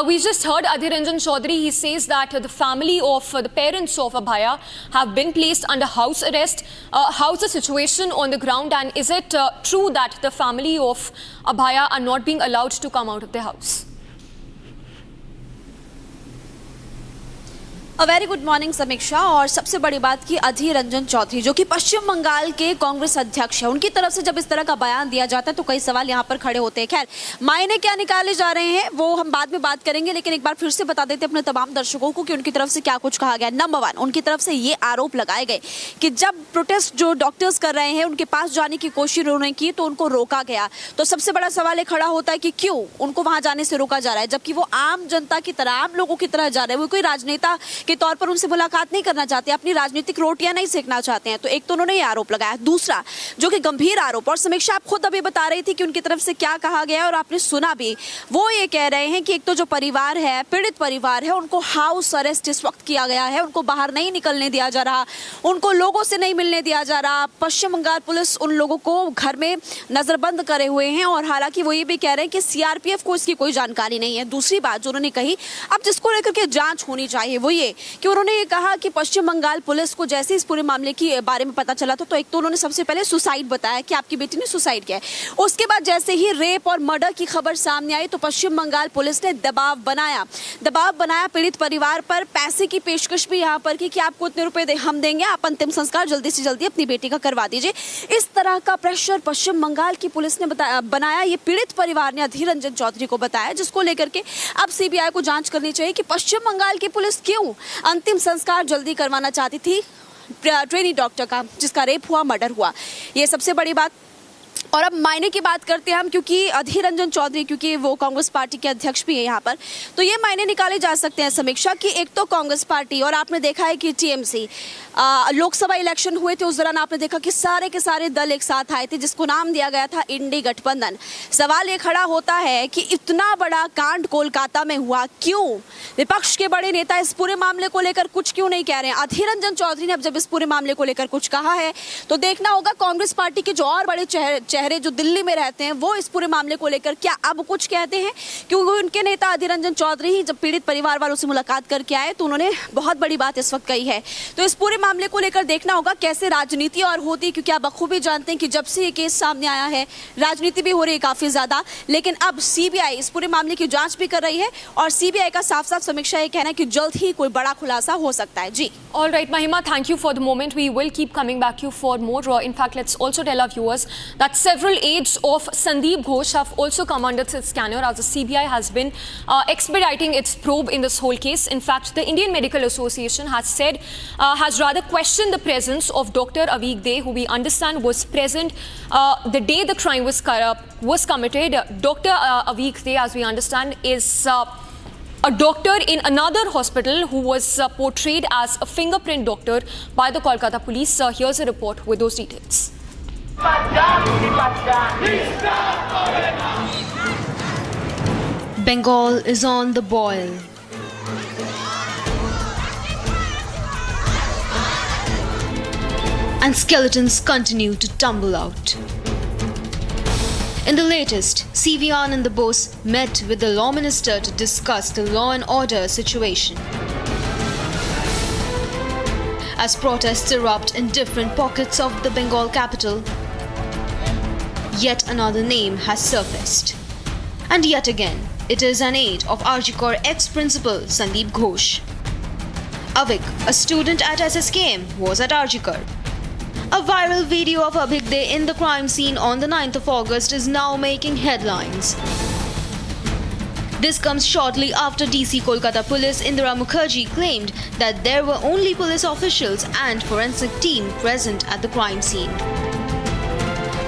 We just heard Adhiranjan Chaudhary. He says that the family of the parents of Abhaya have been placed under house arrest. How's the situation on the ground, and is it true that the family of Abhaya are not being allowed to come out of their house? Very good morning समीक्षा। और सबसे बड़ी बात की अधीर रंजन चौधरी जो कि पश्चिम बंगाल के कांग्रेस अध्यक्ष है, उनकी तरफ से जब इस तरह का बयान दिया जाता है तो कई सवाल यहाँ पर खड़े होते हैं। खैर, मायने क्या निकाले जा रहे हैं वो हम बाद में बात करेंगे, लेकिन एक बार फिर से बता देते अपने तमाम दर्शकों को कि उनकी तरफ से क्या कुछ कहा गया। नंबर 1, उनकी तरफ से ये आरोप लगाए गए कि जब प्रोटेस्ट जो डॉक्टर्स कर रहे हैं उनके पास जाने की कोशिश उन्होंने की तो उनको रोका गया। तो सबसे बड़ा सवाल ये खड़ा होता है कि क्यों उनको वहां जाने से रोका जा रहा है, जबकि वो आम जनता की तरह, आम लोगों की तरह जा रहे हैं। वो कोई राजनेता के तौर पर उनसे मुलाकात नहीं करना चाहते, अपनी राजनीतिक रोटियां नहीं सेकना चाहते हैं। तो एक तो उन्होंने ये आरोप लगाया। दूसरा, जो कि गंभीर आरोप, और समीक्षा आप खुद अभी बता रही थी कि उनकी तरफ से क्या कहा गया और आपने सुना भी, वो ये कह रहे हैं कि एक तो जो परिवार है, पीड़ित परिवार है, उनको हाउस अरेस्ट इस वक्त किया गया है, उनको बाहर नहीं निकलने दिया जा रहा, उनको लोगों से नहीं मिलने दिया जा रहा। पश्चिम बंगाल पुलिस उन लोगों को घर में नजरबंद करे हुए हैं और हालांकि वो ये भी कह रहे हैं कि सीआरपीएफ को इसकी कोई जानकारी नहीं है। दूसरी बात जो उन्होंने कही, अब जिसको लेकर के जांच होनी चाहिए, वो ये कि उन्होंने ये कहा कि पश्चिम बंगाल पुलिस को जैसे इस पूरे मामले के बारे में पता चला था तो एक तो उन्होंने सबसे पहले सुसाइड बताया कि आपकी बेटी ने सुसाइड किया है। उसके बाद जैसे ही रेप और मर्डर की खबर सामने आई तो पश्चिम बंगाल पुलिस ने दबाव बनाया पीड़ित परिवार पर, पैसे की पेशकश भी यहाँ पर की कि आपको इतने रुपए हम देंगे, आप अंतिम संस्कार जल्दी से जल्दी अपनी बेटी का करवा दीजिए। इस तरह का प्रेशर पश्चिम बंगाल की पुलिस ने बनाया। ये पीड़ित परिवार ने अधीर रंजन चौधरी को बताया, जिसको लेकर के अब सीबीआई को जांच करनी चाहिए कि पश्चिम बंगाल की पुलिस क्यों अंतिम संस्कार जल्दी करवाना चाहती थी ट्रेनी डॉक्टर का जिसका रेप हुआ, मर्डर हुआ। ये सबसे बड़ी बात। और अब मायने की बात करते हैं हम, क्योंकि अधीर रंजन चौधरी, क्योंकि वो कांग्रेस पार्टी के अध्यक्ष भी है यहाँ पर, तो ये मायने निकाले जा सकते हैं समीक्षा कि एक तो कांग्रेस पार्टी, और आपने देखा है कि टीएमसी लोकसभा इलेक्शन हुए थे, उस दौरान आपने देखा कि सारे के सारे दल एक साथ आए थे जिसको नाम दिया गया था इंडी गठबंधन। सवाल ये खड़ा होता है कि इतना बड़ा कांड कोलकाता में हुआ, क्यों विपक्ष के बड़े नेता इस पूरे मामले को लेकर कुछ क्यों नहीं कह रहे हैं? अधीर रंजन चौधरी ने अब जब इस पूरे मामले को लेकर कुछ कहा है तो देखना होगा कांग्रेस पार्टी के जो और बड़े चेहरे जो दिल्ली में रहते हैं वो इस पूरे मामले को लेकर क्या अब कुछ कहते हैं, क्योंकि उनके नेता अधीर रंजन चौधरी ही जब पीड़ित परिवार वालों से मुलाकात करके आए तो उन्होंने बहुत बड़ी बात इस वक्त कही है। तो इस पूरे मामले को लेकर देखना होगा कैसे राजनीति और होती, क्योंकि आप बखूबी जानते हैं कि जब से ये केस सामने आया है राजनीति भी हो रही है काफी ज्यादा, लेकिन अब सीबीआई इस पूरे मामले की जांच भी कर रही है और सीबीआई का साफ साफ समीक्षा ये कहना है कि जल्द ही कोई बड़ा खुलासा हो सकता है। जी, All right, Mahima, thank you for the moment. We will keep coming back to you for more. In fact, let's also tell our viewers that several aides of Sandeep Ghosh have also come under its scanner as the CBI has been expediting its probe in this whole case. In fact, the Indian Medical Association has rather questioned the presence of Dr. Avik Dey, who we understand was present the day the crime was committed. Dr. Avik Dey, as we understand, is a doctor in another hospital who was portrayed as a fingerprint doctor by the Kolkata police. Here's a report with those details. Bengal is on the boil. And skeletons continue to tumble out. In the latest, CV Anand Bose met with the Law Minister to discuss the law and order situation. As protests erupt in different pockets of the Bengal capital, yet another name has surfaced. And yet again, it is an aide of Arjikor ex-principal Sandeep Ghosh. Avik, a student at SSKM, was at Arjikor. A viral video of Avik Dey in the crime scene on the 9th of August is now making headlines. This comes shortly after DC Kolkata Police Indira Mukherjee claimed that there were only police officials and forensic team present at the crime scene.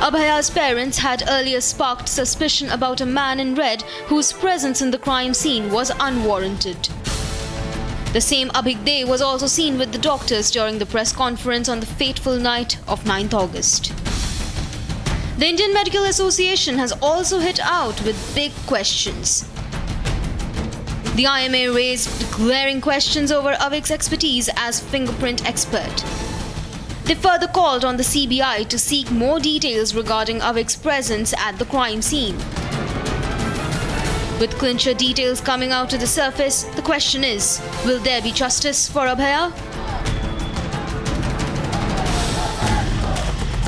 Abhaya's parents had earlier sparked suspicion about a man in red whose presence in the crime scene was unwarranted. The same Avik Dey was also seen with the doctors during the press conference on the fateful night of 9th August. The Indian Medical Association has also hit out with big questions. The IMA raised glaring questions over Avik's expertise as fingerprint expert. They further called on the CBI to seek more details regarding Avik's presence at the crime scene. With clincher details coming out to the surface, the question is, will there be justice for Abhaya?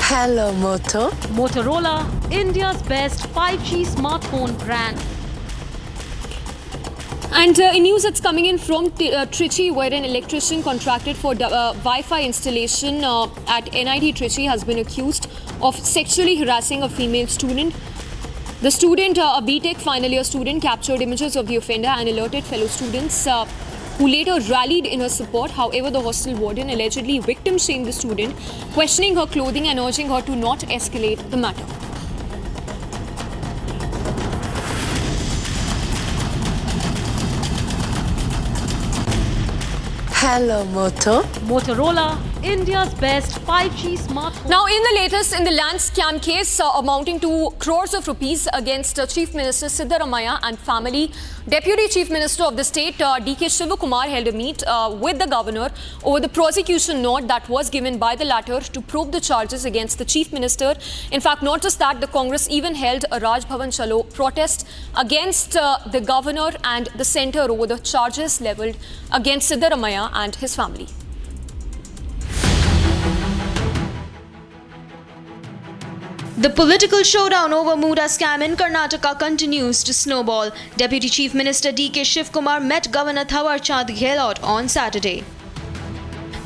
Hello, Moto. Motorola, India's best 5G smartphone brand. And in news that's coming in from Trichy, where an electrician contracted for Wi-Fi installation at NIT Trichy has been accused of sexually harassing a female student. The student, a BTech final year student, captured images of the offender and alerted fellow students who later rallied in her support. However, the hostel warden allegedly victim-shamed the student, questioning her clothing and urging her to not escalate the matter. Hello, Moto. Motorola, India's best 5G smartphone. Now, in the latest in the land scam case amounting to crores of rupees against Chief Minister Siddaramaiah and family, Deputy Chief Minister of the state D.K. Shivakumar held a meet with the governor over the prosecution note that was given by the latter to probe the charges against the Chief Minister. In fact, not just that, the Congress even held a Raj Bhavan Chalo protest against the governor and the centre over the charges levelled against Siddaramaiah and his family. The political showdown over Muda scam in Karnataka continues to snowball. Deputy Chief Minister D.K. Shivkumar met Governor Thawar Chand Gehlot on Saturday.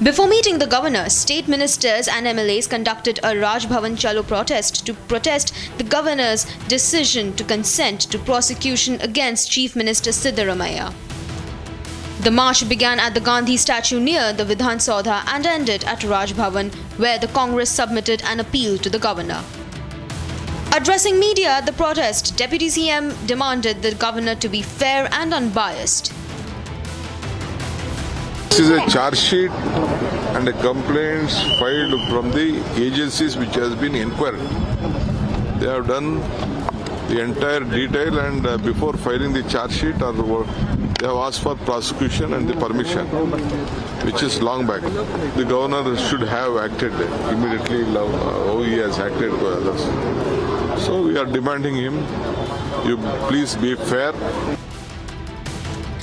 Before meeting the governor, state ministers and MLAs conducted a Raj Bhavan Chalo protest to protest the governor's decision to consent to prosecution against Chief Minister Siddaramaiah. The march began at the Gandhi statue near the Vidhan Saudha and ended at Raj Bhavan, where the Congress submitted an appeal to the governor. Addressing media at the protest, Deputy CM demanded the governor to be fair and unbiased. This is a charge sheet and a complaints filed from the agencies which has been inquired. They have done the entire detail and before filing the charge sheet they have asked for prosecution and the permission, which is long back. The governor should have acted immediately how he has acted to others. So we are demanding him, you please be fair.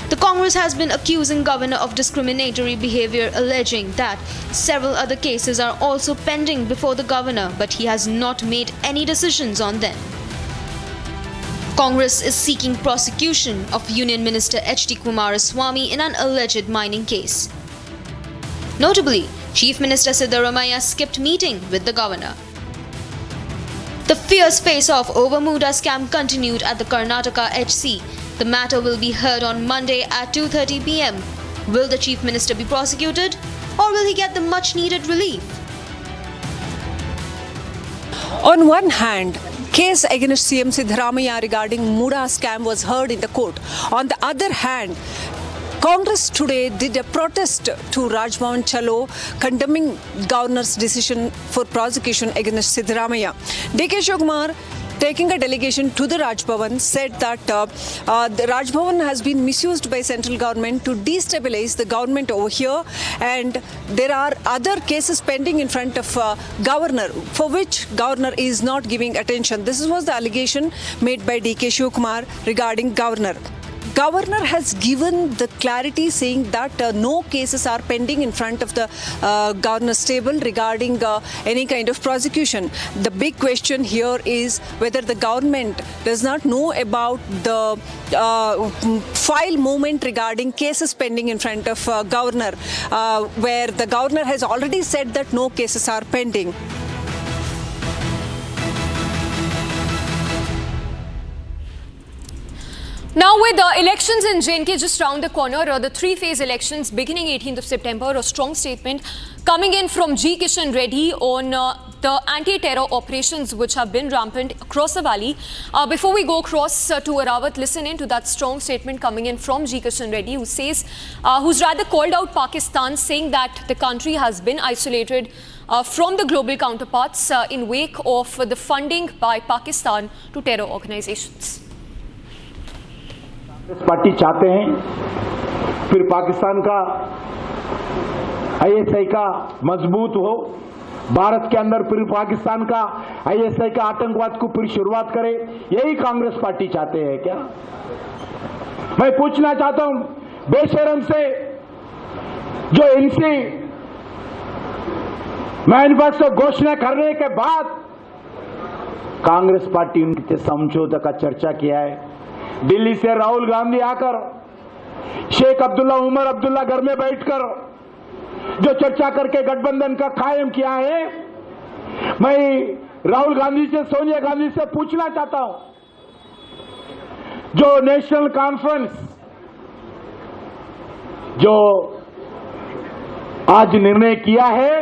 The Congress has been accusing governor of discriminatory behavior, alleging that several other cases are also pending before the governor, but he has not made any decisions on them. Congress is seeking prosecution of Union Minister H.D. Kumaraswamy in an alleged mining case. Notably, Chief Minister Siddaramaiah skipped meeting with the governor. The fierce face-off over Muda scam continued at the Karnataka HC. The matter will be heard on Monday at 2:30 p.m. Will the Chief Minister be prosecuted, or will he get the much-needed relief? On one hand, case against CM Siddaramaiah regarding Muda scam was heard in the court. On the other hand, Congress today did a protest to Raj Bhavan Chalo, condemning governor's decision for prosecution against Siddaramaiah. D.K. Shivakumar, taking a delegation to the Raj Bhavan, said that the Raj Bhavan has been misused by central government to destabilize the government over here, and there are other cases pending in front of governor for which governor is not giving attention. This was the allegation made by D.K. Shivakumar regarding governor. Governor has given the clarity saying that no cases are pending in front of the governor's table regarding any kind of prosecution. The big question here is whether the government does not know about the file movement regarding cases pending in front of governor, where the governor has already said that no cases are pending. Now, with elections in J&K just round the corner, the three-phase elections beginning 18th of September, a strong statement coming in from G. Kishan Reddy on the anti-terror operations which have been rampant across the valley. Before we go across to Arawat, listen in to that strong statement coming in from G. Kishan Reddy, who says, who's rather called out Pakistan, saying that the country has been isolated from the global counterparts in wake of the funding by Pakistan to terror organizations. Party चाहते हैं फिर पाकिस्तान का ISI का मजबूत हो, भारत के अंदर फिर पाकिस्तान का आईएसआई का आतंकवाद को फिर शुरुआत करे, यही कांग्रेस पार्टी चाहते हैं क्या? मैं पूछना चाहता हूं बेशरम से, जो इनसे मैनिफेस्टो घोषणा करने के बाद कांग्रेस पार्टी उनके समझौते का चर्चा किया है, दिल्ली से राहुल गांधी आकर शेख अब्दुल्ला उमर अब्दुल्ला घर में बैठकर जो चर्चा करके गठबंधन का कायम किया है, मैं राहुल गांधी से, सोनिया गांधी से पूछना चाहता हूं, जो नेशनल कॉन्फ्रेंस जो आज निर्णय किया है,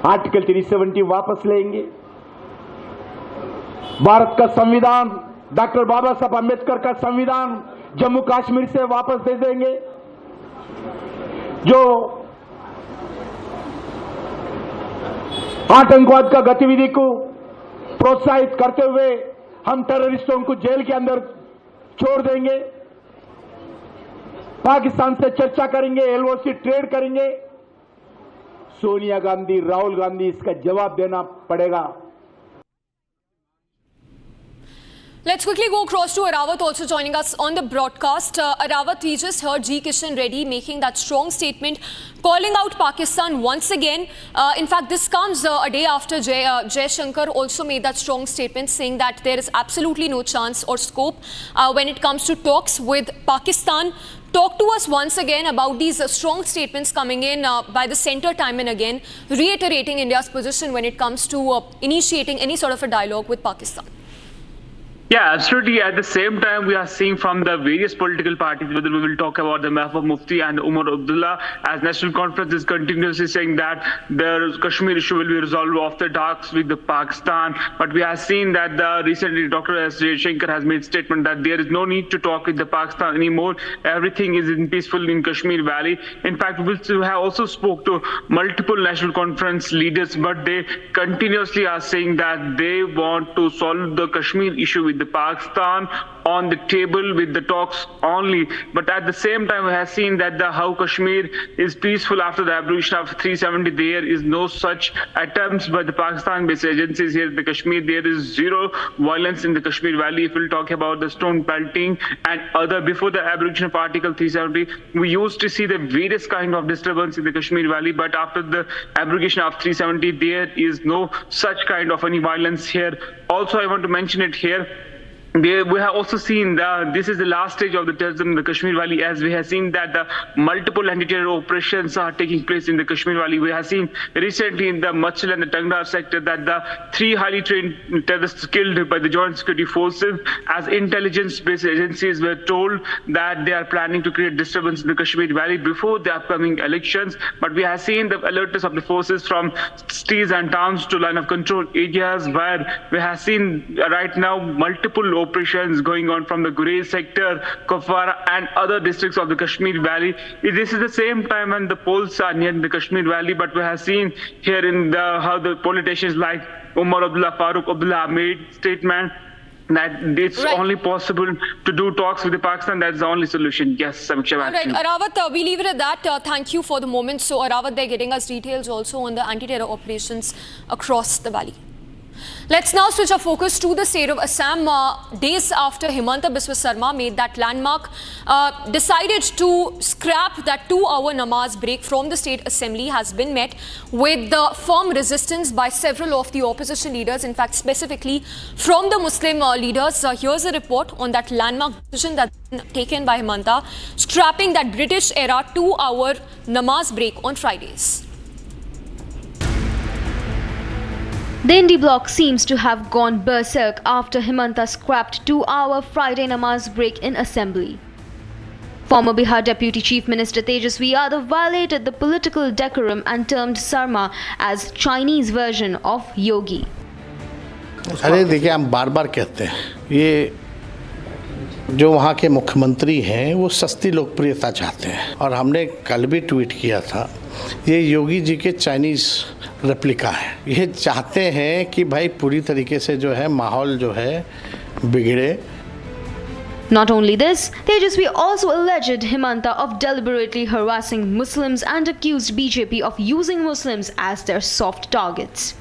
आर्टिकल 370 वापस लेंगे, भारत का संविधान, डॉक्टर बाबा साहब अम्बेडकर का संविधान जम्मू कश्मीर से वापस दे देंगे, जो आतंकवाद का गतिविधि को प्रोत्साहित करते हुए हम टेररिस्टों को जेल के अंदर छोड़ देंगे, पाकिस्तान से चर्चा करेंगे, एलओसी ट्रेड करेंगे। सोनिया गांधी, राहुल गांधी इसका जवाब देना पड़ेगा। Let's quickly go across to Arawat, also joining us on the broadcast. Arawat, we just heard G. Kishan Reddy making that strong statement, calling out Pakistan once again. In fact, this comes a day after Jai Shankar also made that strong statement, saying that there is absolutely no chance or scope when it comes to talks with Pakistan. Talk to us once again about these strong statements coming in by the centre time and again, reiterating India's position when it comes to initiating any sort of a dialogue with Pakistan. Yeah, absolutely. At the same time, we are seeing from the various political parties, whether we will talk about the Mahbub Mufti and Umar Abdullah, as National Conference is continuously saying that the Kashmir issue will be resolved after talks with the Pakistan. But we have seen that recently Dr. S. Jaishankar has made statement that there is no need to talk with the Pakistan anymore. Everything is in peaceful in Kashmir Valley. In fact, we have also spoke to multiple National Conference leaders, but they continuously are saying that they want to solve the Kashmir issue with the Pakistan on the table with the talks only. But at the same time, we have seen that how Kashmir is peaceful after the abolition of 370. There is no such attempts by the Pakistan-based agencies here in the Kashmir. There is zero violence in the Kashmir Valley. If we'll talk about the stone pelting and other, before the abolition of Article 370, we used to see the various kind of disturbance in the Kashmir Valley. But after the abrogation of 370, there is no such kind of any violence here. Also, I want to mention it here. We have also seen this is the last stage of the terrorism in the Kashmir Valley, as we have seen that the multiple anti-terror operations are taking place in the Kashmir Valley. We have seen recently in the Machal and the Tangdar sector that the 3 highly trained terrorists killed by the Joint Security Forces, as intelligence-based agencies were told that they are planning to create disturbance in the Kashmir Valley before the upcoming elections. But we have seen the alertness of the forces from cities and towns to line of control areas, where we have seen right now multiple operations going on from the Gurez sector, Kupwara and other districts of the Kashmir Valley. This is the same time when the polls are near the Kashmir Valley, but we have seen here in how the politicians like Umar Abdullah, Farooq Abdullah made statement that it's only possible to do talks with the Pakistan. That's the only solution. Yes, Samiksha. All right, Arawat, we leave it at that. Thank you for the moment. So, Arawat, they're getting us details also on the anti-terror operations across the valley. Let's now switch our focus to the state of Assam. Days after Himanta Biswa Sarma made that landmark, decided to scrap that 2-hour namaz break from the state assembly, has been met with the firm resistance by several of the opposition leaders, in fact specifically from the Muslim leaders. Here's a report on that landmark decision that's been taken by Himanta, scrapping that British era 2-hour namaz break on Fridays. The Indy bloc seems to have gone berserk after Himanta scrapped 2-hour Friday namaz break in assembly. Former Bihar Deputy Chief Minister Tejaswi Yadav violated the political decorum and termed Sarma as Chinese version of Yogi. अरे देखिए, हम बार बार कहते हैं, ये जो वहाँ के मुख्यमंत्री हैं वो सस्ती लोकप्रियता चाहते हैं, और हमने कल भी ट्वीट किया था, ये योगी जी के चाइनीज़ रेप्लिका है। ये चाहते हैं कि भाई पूरी तरीके से जो है माहौल जो है बिगड़े। Not only this, Tejaswi also alleged Himanta of deliberately harassing Muslims and accused BJP of using Muslims as their soft targets.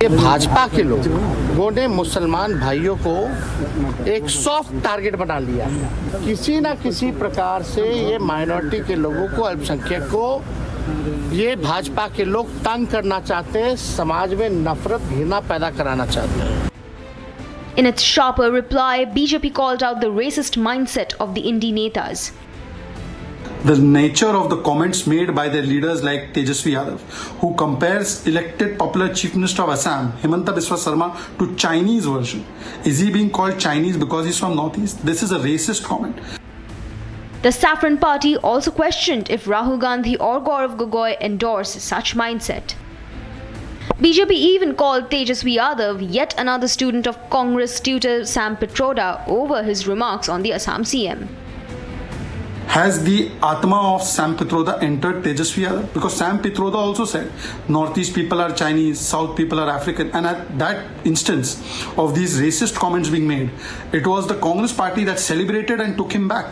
ये भाजपा के लोगों ने मुसलमान भाइयों को एक सॉफ्ट टारगेट बना लिया। किसी ना किसी प्रकार से ये माइनॉरिटी के लोगों को, अल्पसंख्यक को ये भाजपा के लोग तंग करना चाहते हैं, समाज में नफरत, घृणा पैदा कराना चाहते हैं। In its sharper reply, BJP called out the racist mindset of the Indi Netas. The nature of the comments made by their leaders like Tejasvi Yadav, who compares elected popular Chief Minister of Assam, Himanta Biswa Sarma, to Chinese version. Is he being called Chinese because he's from Northeast? This is a racist comment. The Saffron Party also questioned if Rahul Gandhi or Gaurav Gogoi endorse such mindset. BJP even called Tejasvi Yadav yet another student of Congress tutor Sam Pitroda over his remarks on the Assam CM. Has the Atma of Sam Pitroda entered Tejasvi Yadav? Because Sam Pitroda also said Northeast people are Chinese, South people are African, and at that instance of these racist comments being made, it was the Congress party that celebrated and took him back.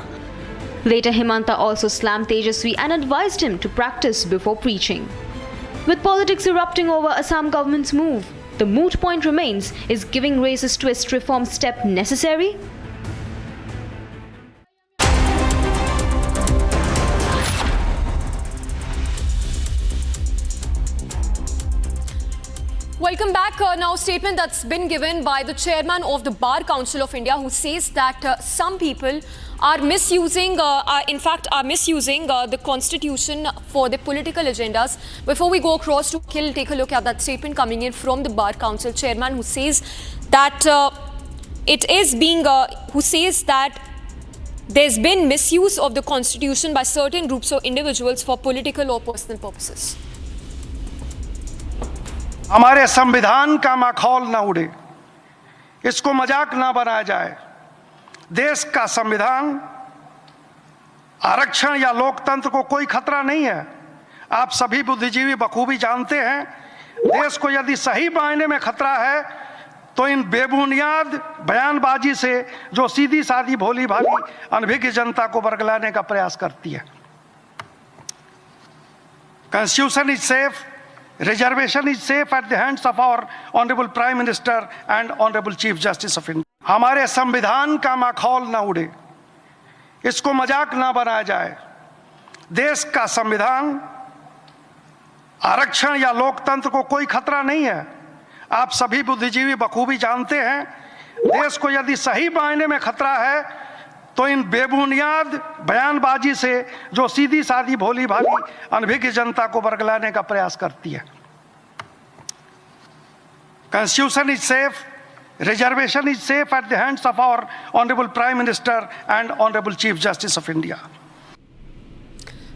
Later, Himanta also slammed Tejasvi and advised him to practice before preaching. With politics erupting over Assam government's move, the moot point remains, is giving racist twist reform step necessary? Welcome back. Now, statement that's been given by the chairman of the Bar Council of India, who says that some people are misusing, the constitution for their political agendas. Before we go across to Akhil, take a look at that statement coming in from the Bar Council chairman, who says that there's been misuse of the constitution by certain groups or individuals for political or personal purposes. हमारे संविधान का माखौल ना उड़े, इसको मजाक ना बनाया जाए। देश का संविधान, आरक्षण या लोकतंत्र को कोई खतरा नहीं है। आप सभी बुद्धिजीवी बखूबी जानते हैं, देश को यदि सही मायने में खतरा है तो इन बेबुनियाद बयानबाजी से जो सीधी सादी भोली भाली अनभिज्ञ जनता को बरगलाने का प्रयास करती है। Constitution is safe, reservation is safe at the hands of our honorable Prime Minister and honorable Chief Justice of India. हमारे संविधान का माखौल ना उड़े, इसको मजाक ना बनाया जाए। देश का संविधान, आरक्षण या लोकतंत्र को कोई खतरा नहीं है। आप सभी बुद्धिजीवी बखूबी जानते हैं, देश को यदि सही मायने में खतरा है तो इन बेबुनियाद बयानबाजी से जो सीधी सादी भोली भाली अनभिज्ञ जनता को बरगलाने का प्रयास करती है। Constitution is safe, reservation is safe at the hands of our honorable Prime Minister and honorable Chief Justice of India.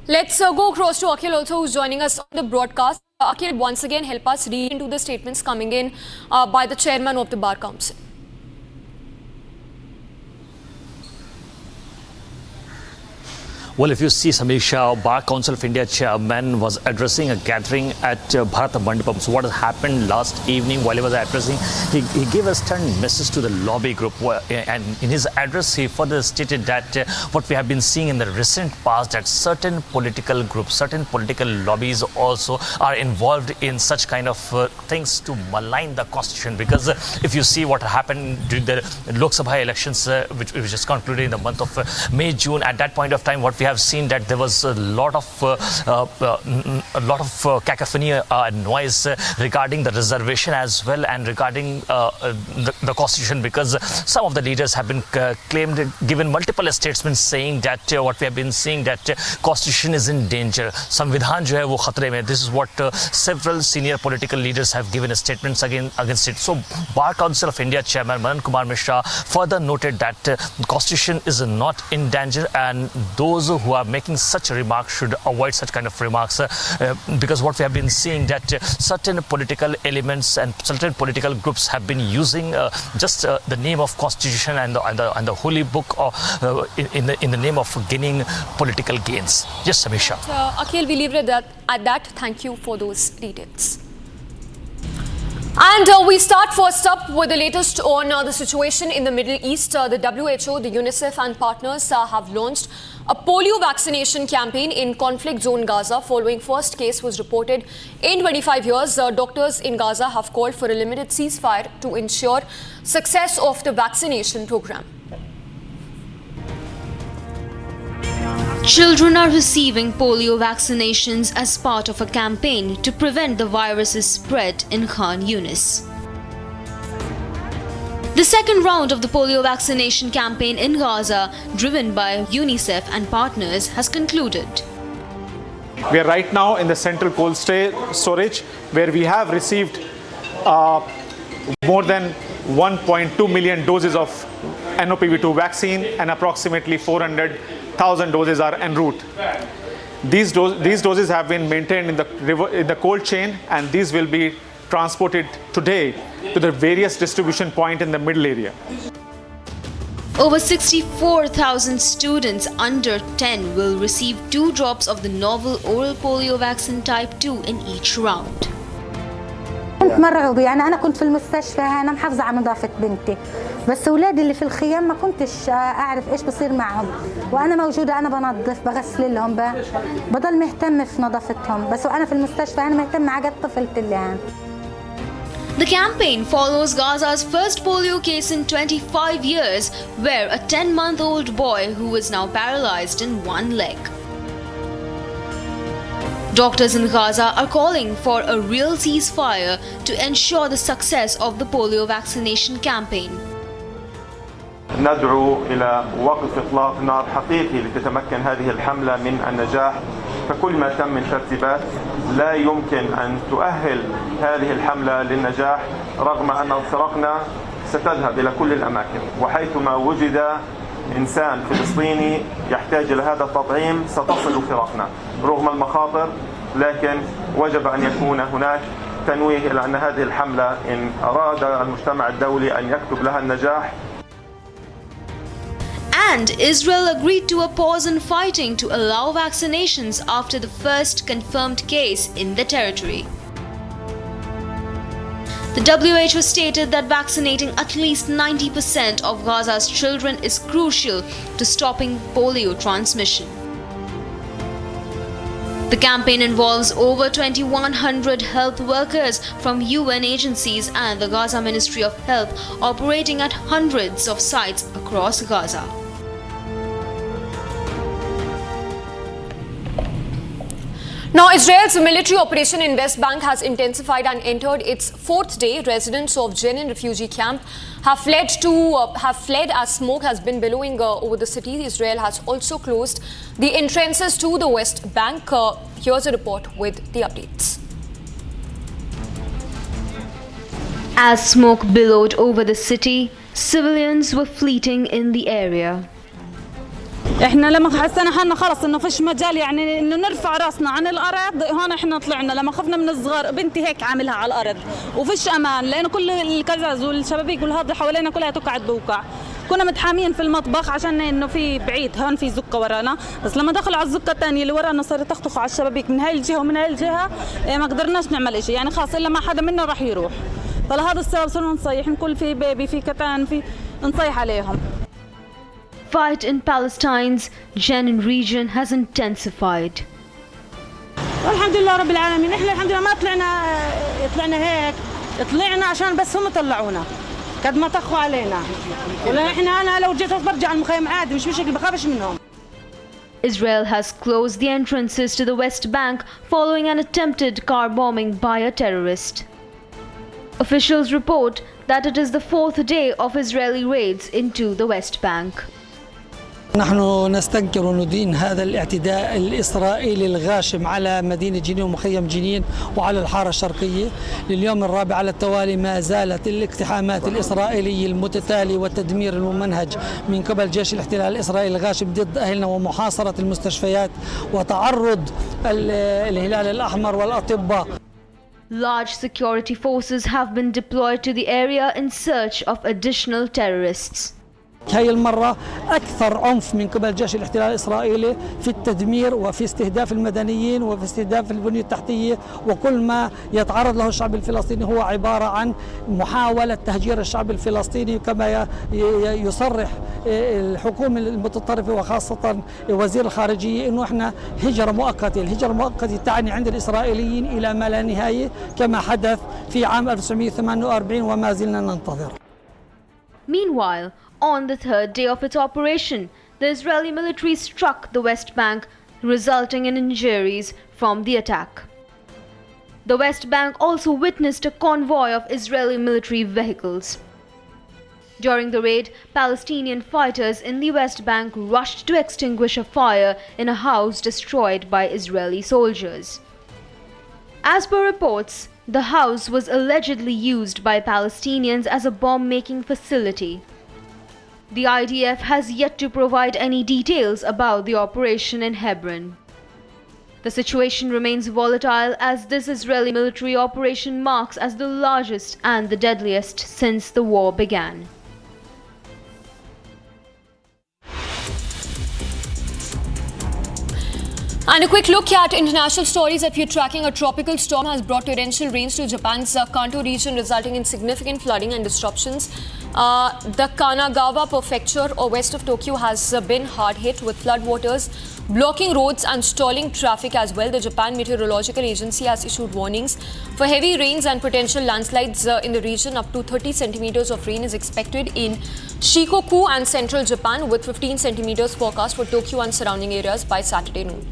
Let's go across to Akhil also, who's joining us on the broadcast. Akhil, once again help us read into the statements coming in by the chairman of the Bar Council. Well, if you see, Samisha, Bar Council of India chairman was addressing a gathering at Bharat Mandapam. So what has happened last evening while he was addressing, he gave a stern message to the lobby group. And in his address, he further stated that what we have been seeing in the recent past, that certain political groups, certain political lobbies also are involved in such kind of things to malign the constitution. Because if you see what happened during the Lok Sabha elections, which just concluded in the month of May, June, at that point of time, what we have seen that there was a lot of cacophony and noise regarding the reservation as well, and regarding the constitution, because some of the leaders have been given multiple statements saying that what we have been seeing, that constitution is in danger, संविधान जो है वो खतरे में. This is what several senior political leaders have given statements against it. So Bar Council of India chairman Manan Kumar Mishra further noted that constitution is not in danger, and those who are making such remarks should avoid such kind of remarks, because what we have been seeing, that certain political elements and certain political groups have been using just the name of constitution and the holy book in the name of gaining political gains. Yes, Samisha. Akhil, we leave it at that. Thank you for those details. And we start first up with the latest on the situation in the Middle East. The WHO, the UNICEF and partners have launched a polio vaccination campaign in conflict zone Gaza following first case was reported in 25 years. Doctors in Gaza have called for a limited ceasefire to ensure success of the vaccination program. Children are receiving polio vaccinations as part of a campaign to prevent the virus's spread in Khan Yunis. The second round of the polio vaccination campaign in Gaza, driven by UNICEF and partners, has concluded. We are right now in the central cold storage where we have received more than 1.2 million doses of NOPV2 vaccine and approximately 400,000 doses are en route. These doses have been maintained in the cold chain, and these will be transported today to the various distribution points in the middle area. Over 64,000 students under 10 will receive 2 drops of the novel oral polio vaccine type 2 in each round. كنت مرعوبة، يعني أنا كنت في المستشفى هنا محافظة على نظافة بنتي، بس أولادي اللي في الخيام ما كنتش أعرف إيش بصير معهم، وأنا موجودة أنا بنظف بغسل لهم بضل مهتمة في نظافتهم، بس وأنا في المستشفى أنا مهتمة على قد طفلتي اللي هان. The campaign follows Gaza's first polio case in 25 years, where a 10-month-old boy who is now paralyzed in one leg. Doctors in Gaza are calling for a real ceasefire to ensure the success of the polio vaccination campaign. ندعو إلى وقف إطلاق نار حقيقي لتتمكن هذه الحملة من النجاح، فكل ما تم من ترتيبات لا يمكن أن تؤهل هذه الحملة للنجاح، رغم أن فرقنا ستذهب إلى كل الأماكن، وحيثما وجد إنسان فلسطيني يحتاج إلى هذا التطعيم ستصل فرقنا رغم المخاطر، لكن وجب أن يكون هناك تنويه إلى أن هذه الحملة إن أراد المجتمع الدولي أن يكتب لها النجاح. And Israel agreed to a pause in fighting to allow vaccinations after the first confirmed case in the territory. The WHO stated that vaccinating at least 90% of Gaza's children is crucial to stopping polio transmission. The campaign involves over 2,100 health workers from UN agencies and the Gaza Ministry of Health operating at hundreds of sites across Gaza. Now, Israel's military operation in West Bank has intensified and entered its 4th day. Residents of Jenin refugee camp have fled as smoke has been billowing over the city. Israel has also closed the entrances to the West Bank. Here's a report with the updates. As smoke billowed over the city, civilians were fleeting in the area. احنا لما حسينا حالنا خلص انه فيش مجال يعني انه نرفع راسنا عن الارض، هون احنا طلعنا لما خفنا من الصغار، بنتي هيك عاملها على الارض وفيش امان، لانه كل الكزاز والشبابيك والهضه حوالينا كلها تقعد بوقع. كنا متحامين في المطبخ عشان انه في بعيد هون في زقه ورانا، بس لما دخلوا على الزقه الثانيه اللي ورانا صارت تخطخ على الشبابيك من هاي الجهه ومن هاي الجهه، ما قدرناش نعمل شيء، يعني خلاص الا ما حدا منا راح يروح. فلهذا السبب صرنا نصيح، نقول في بيبي في كتان في نصيح عليهم. Fight in Palestine's Jenin region has intensified. والحمد لله رب العالمين، احنا الحمد لله ما طلعنا هيك، طلعنا عشان بس هم طلعونا قد ما طخوا علينا، ولا انا لو جيت برجع المخيم عادي مش مشكله بخافش منهم. Israel has closed the entrances to the West Bank following an attempted car bombing by a terrorist. Officials report that it is the 4th day of Israeli raids into the West Bank. نحن نستنكر وندين هذا الاعتداء الإسرائيلي الغاشم على مدينة جنين ومخيم جنين وعلى الحارة الشرقية. لليوم الرابع على التوالي ما زالت الاقتحامات الإسرائيلية المتتالية والتدمير الممنهج من قبل جيش الاحتلال الإسرائيلي الغاشم ضد أهلنا ومحاصرة المستشفيات وتعرض الهلال الأحمر والأطباء. Large security forces have been deployed to the area in search of additional terrorists. هاي المرة أكثر عنف من قبل جيش الاحتلال الإسرائيلي في التدمير وفي استهداف المدنيين وفي استهداف البنية التحتية، وكل ما يتعرض له الشعب الفلسطيني هو عبارة عن محاولة تهجير الشعب الفلسطيني، كما يصرح الحكومة المتطرفة وخاصة وزير الخارجية إنه إحنا هجرة مؤقتة. الهجرة المؤقتة تعني عند الإسرائيليين إلى ما لا نهاية كما حدث في عام 1948 وما زلنا ننتظر. Meanwhile, on the 3rd day of its operation, the Israeli military struck the West Bank, resulting in injuries from the attack. The West Bank also witnessed a convoy of Israeli military vehicles. During the raid, Palestinian fighters in the West Bank rushed to extinguish a fire in a house destroyed by Israeli soldiers. As per reports, the house was allegedly used by Palestinians as a bomb-making facility. The IDF has yet to provide any details about the operation in Hebron. The situation remains volatile as this Israeli military operation marks as the largest and the deadliest since the war began. And a quick look at international stories that we're tracking. A tropical storm has brought torrential rains to Japan's Kanto region, resulting in significant flooding and disruptions. The Kanagawa prefecture, or west of Tokyo, has been hard hit with floodwaters blocking roads and stalling traffic as well. The Japan Meteorological Agency has issued warnings for heavy rains and potential landslides in the region. Up to 30 centimeters of rain is expected in Shikoku and central Japan, with 15 centimeters forecast for Tokyo and surrounding areas by Saturday noon.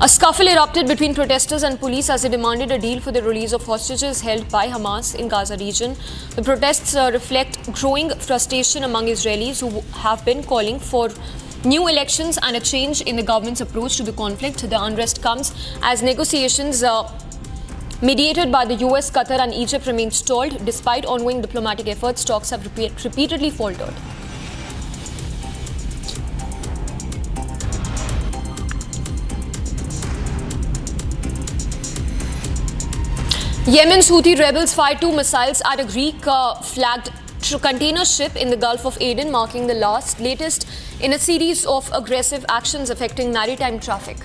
A scuffle erupted between protesters and police as they demanded a deal for the release of hostages held by Hamas in Gaza region. The protests reflect growing frustration among Israelis who have been calling for new elections and a change in the government's approach to the conflict. The unrest comes as negotiations mediated by the US, Qatar and Egypt remain stalled. Despite ongoing diplomatic efforts, talks have repeatedly faltered. Yemen's Houthi rebels fired 2 missiles at a Greek-flagged container ship in the Gulf of Aden, marking the latest in a series of aggressive actions affecting maritime traffic.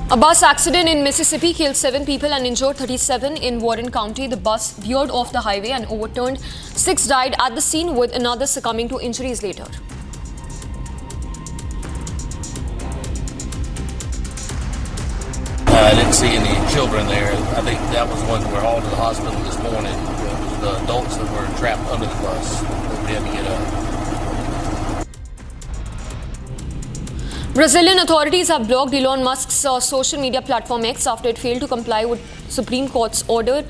A bus accident in Mississippi killed 7 people and injured 37 in Warren County. The bus veered off the highway and overturned. 6 died at the scene, with another succumbing to injuries later. I didn't see any children there. I think that was one where all to the hospital this morning. It was the adults that were trapped under the bus that we had to get up. Brazilian authorities have blocked Elon Musk's social media platform X after it failed to comply with Supreme Court's order.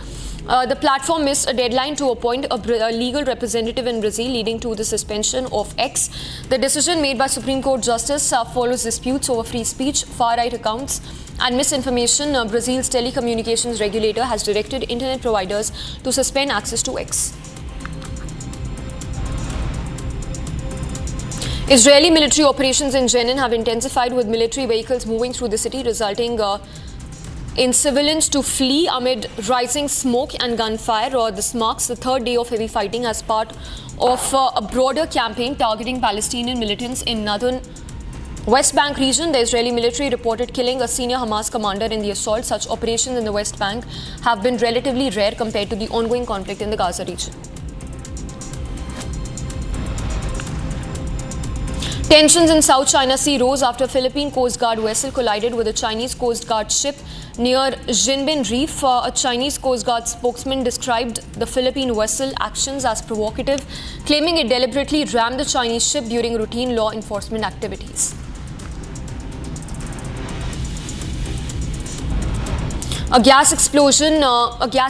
The platform missed a deadline to appoint a legal representative in Brazil, leading to the suspension of X. The decision made by Supreme Court Justice follows disputes over free speech, far-right accounts and misinformation. Brazil's telecommunications regulator has directed internet providers to suspend access to X. Israeli military operations in Jenin have intensified, with military vehicles moving through the city, resulting in civilians to flee amid rising smoke and gunfire. This marks the 3rd day of heavy fighting as part of a broader campaign targeting Palestinian militants in northern West Bank region. The Israeli military reported killing a senior Hamas commander in the assault. Such operations in the West Bank have been relatively rare compared to the ongoing conflict in the Gaza region. Tensions in South China Sea rose after a Philippine Coast Guard vessel collided with a Chinese Coast Guard ship near Jinbin Reef. A Chinese Coast Guard spokesman described the Philippine vessel actions as provocative, claiming it deliberately rammed the Chinese ship during routine law enforcement activities. A gas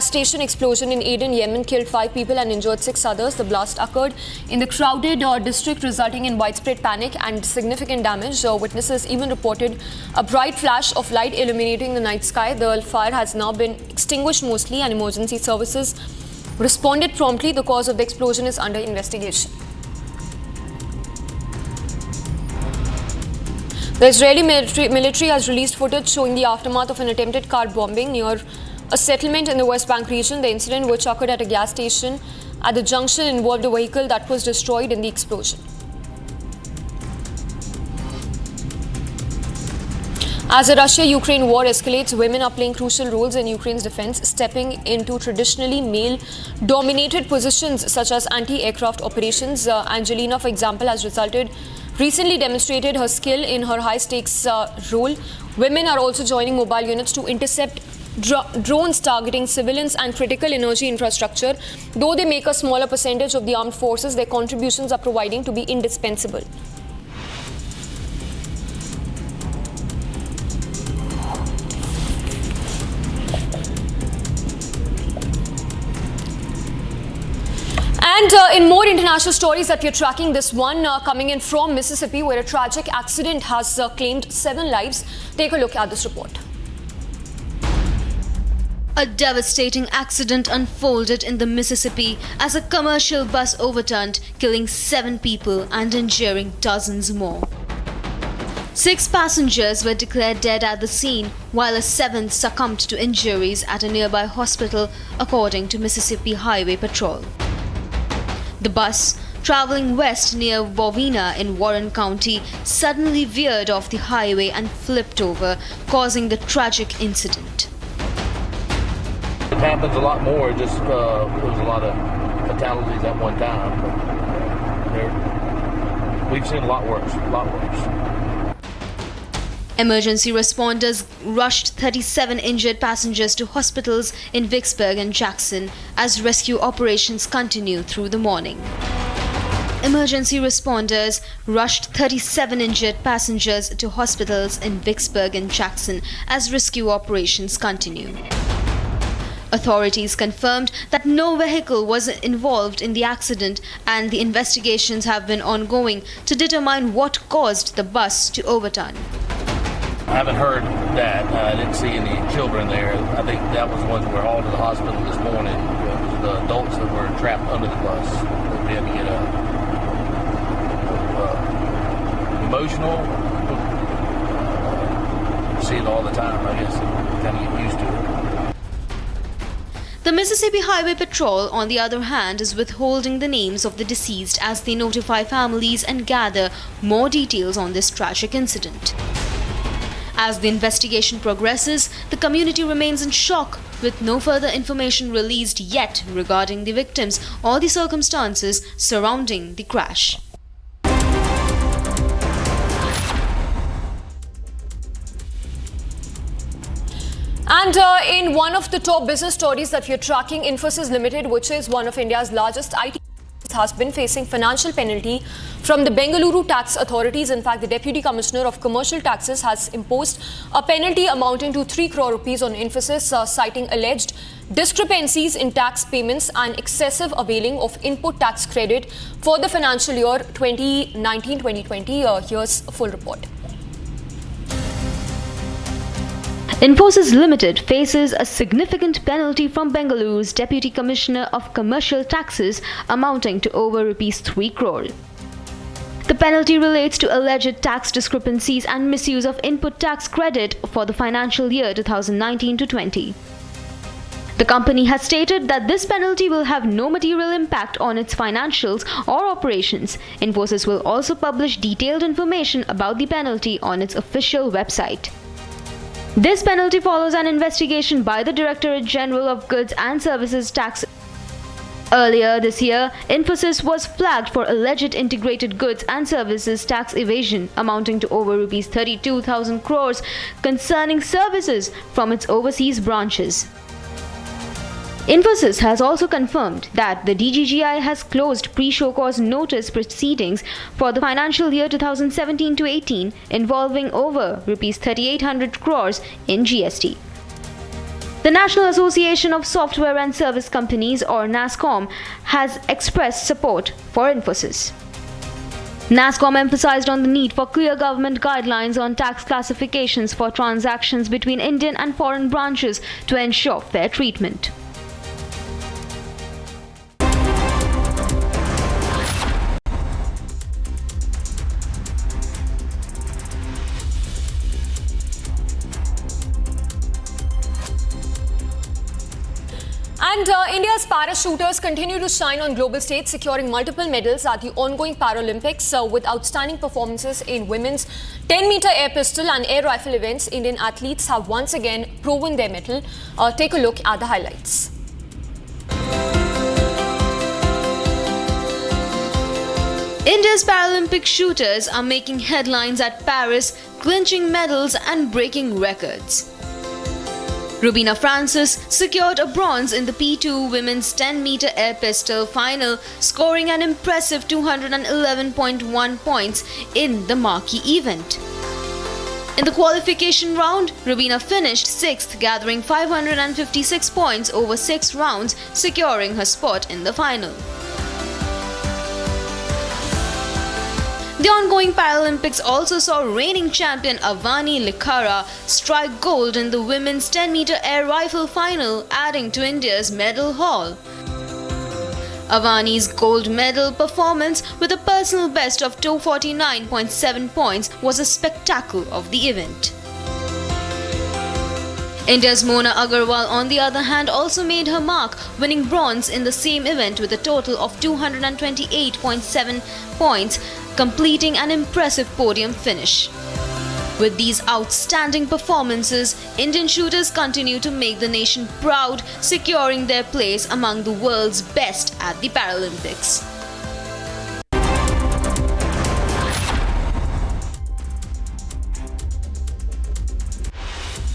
station explosion in Aden, Yemen killed 5 people and injured 6 others. The blast occurred in the crowded district, resulting in widespread panic and significant damage. Witnesses even reported a bright flash of light illuminating the night sky. The fire has now been extinguished mostly, and emergency services responded promptly. The cause of the explosion is under investigation. The Israeli military has released footage showing the aftermath of an attempted car bombing near a settlement in the West Bank region. The incident, which occurred at a gas station at the junction, involved a vehicle that was destroyed in the explosion. As the Russia-Ukraine war escalates, women are playing crucial roles in Ukraine's defense, stepping into traditionally male-dominated positions such as anti-aircraft operations. Angelina, for example, has recently demonstrated her skill in her high-stakes role. Women are also joining mobile units to intercept drones targeting civilians and critical energy infrastructure. Though they make a smaller percentage of the armed forces, their contributions are proving to be indispensable. in more international stories that we're tracking, this one coming in from Mississippi, where a tragic accident has claimed 7 lives. Take a look at this report. A devastating accident unfolded in the Mississippi as a commercial bus overturned, killing 7 people and injuring dozens more. 6 passengers were declared dead at the scene, while a 7th succumbed to injuries at a nearby hospital, according to Mississippi Highway Patrol. The bus, traveling west near Wauwena in Warren County, suddenly veered off the highway and flipped over, causing the tragic incident. It happens a lot more. It just there was a lot of fatalities at one time. But we've seen a lot worse. Emergency responders rushed 37 injured passengers to hospitals in Vicksburg and Jackson as rescue operations continue through the morning. Emergency responders rushed 37 injured passengers to hospitals in Vicksburg and Jackson as rescue operations continue. Authorities confirmed that no vehicle was involved in the accident, and the investigations have been ongoing to determine what caused the bus to overturn. I haven't heard that. I didn't see any children there. I think that was the ones that were hauled to the hospital this morning. It was the adults that were trapped under the bus. They had to get emotional. See it all the time, I guess. Kind of get used to it. The Mississippi Highway Patrol, on the other hand, is withholding the names of the deceased as they notify families and gather more details on this tragic incident. As the investigation progresses, the community remains in shock, with no further information released yet regarding the victims or the circumstances surrounding the crash. And in one of the top business stories that we're tracking, Infosys Limited, which is one of India's largest IT, has been facing financial penalty from the Bengaluru tax authorities. In fact, the Deputy Commissioner of Commercial Taxes has imposed a penalty amounting to 3 crore rupees on Infosys, citing alleged discrepancies in tax payments and excessive availing of input tax credit for the financial year 2019-2020. Here's a full report. Infosys Limited faces a significant penalty from Bengaluru's Deputy Commissioner of Commercial Taxes amounting to over Rs 3 crore. The penalty relates to alleged tax discrepancies and misuse of input tax credit for the financial year 2019-20. The company has stated that this penalty will have no material impact on its financials or operations. Infosys will also publish detailed information about the penalty on its official website. This penalty follows an investigation by the Directorate General of Goods and Services Tax. Earlier this year, Infosys was flagged for alleged integrated goods and services tax evasion amounting to over Rs 32,000 crores concerning services from its overseas branches. Infosys has also confirmed that the DGGI has closed pre-show cause notice proceedings for the financial year 2017-18 involving over Rs 3,800 crores in GST. The National Association of Software and Service Companies, or NASSCOM, has expressed support for Infosys. NASSCOM emphasized on the need for clear government guidelines on tax classifications for transactions between Indian and foreign branches to ensure fair treatment. And India's parachuters continue to shine on global stage, securing multiple medals at the ongoing Paralympics with outstanding performances in women's 10-meter air pistol and air rifle events. Indian athletes have once again proven their mettle. Take a look at the highlights. India's Paralympic shooters are making headlines at Paris, clinching medals and breaking records. Rubina Francis secured a bronze in the P2 women's 10-meter air pistol final, scoring an impressive 211.1 points in the marquee event. In the qualification round, Rubina finished 6th, gathering 556 points over 6 rounds, securing her spot in the final. The ongoing Paralympics also saw reigning champion Avani Likhara strike gold in the women's 10-meter air rifle final, adding to India's medal haul. Avani's gold medal performance with a personal best of 249.7 points was a spectacle of the event. India's Mona Agarwal, on the other hand, also made her mark, winning bronze in the same event with a total of 228.7 points, completing an impressive podium finish. With these outstanding performances, Indian shooters continue to make the nation proud, securing their place among the world's best at the Paralympics.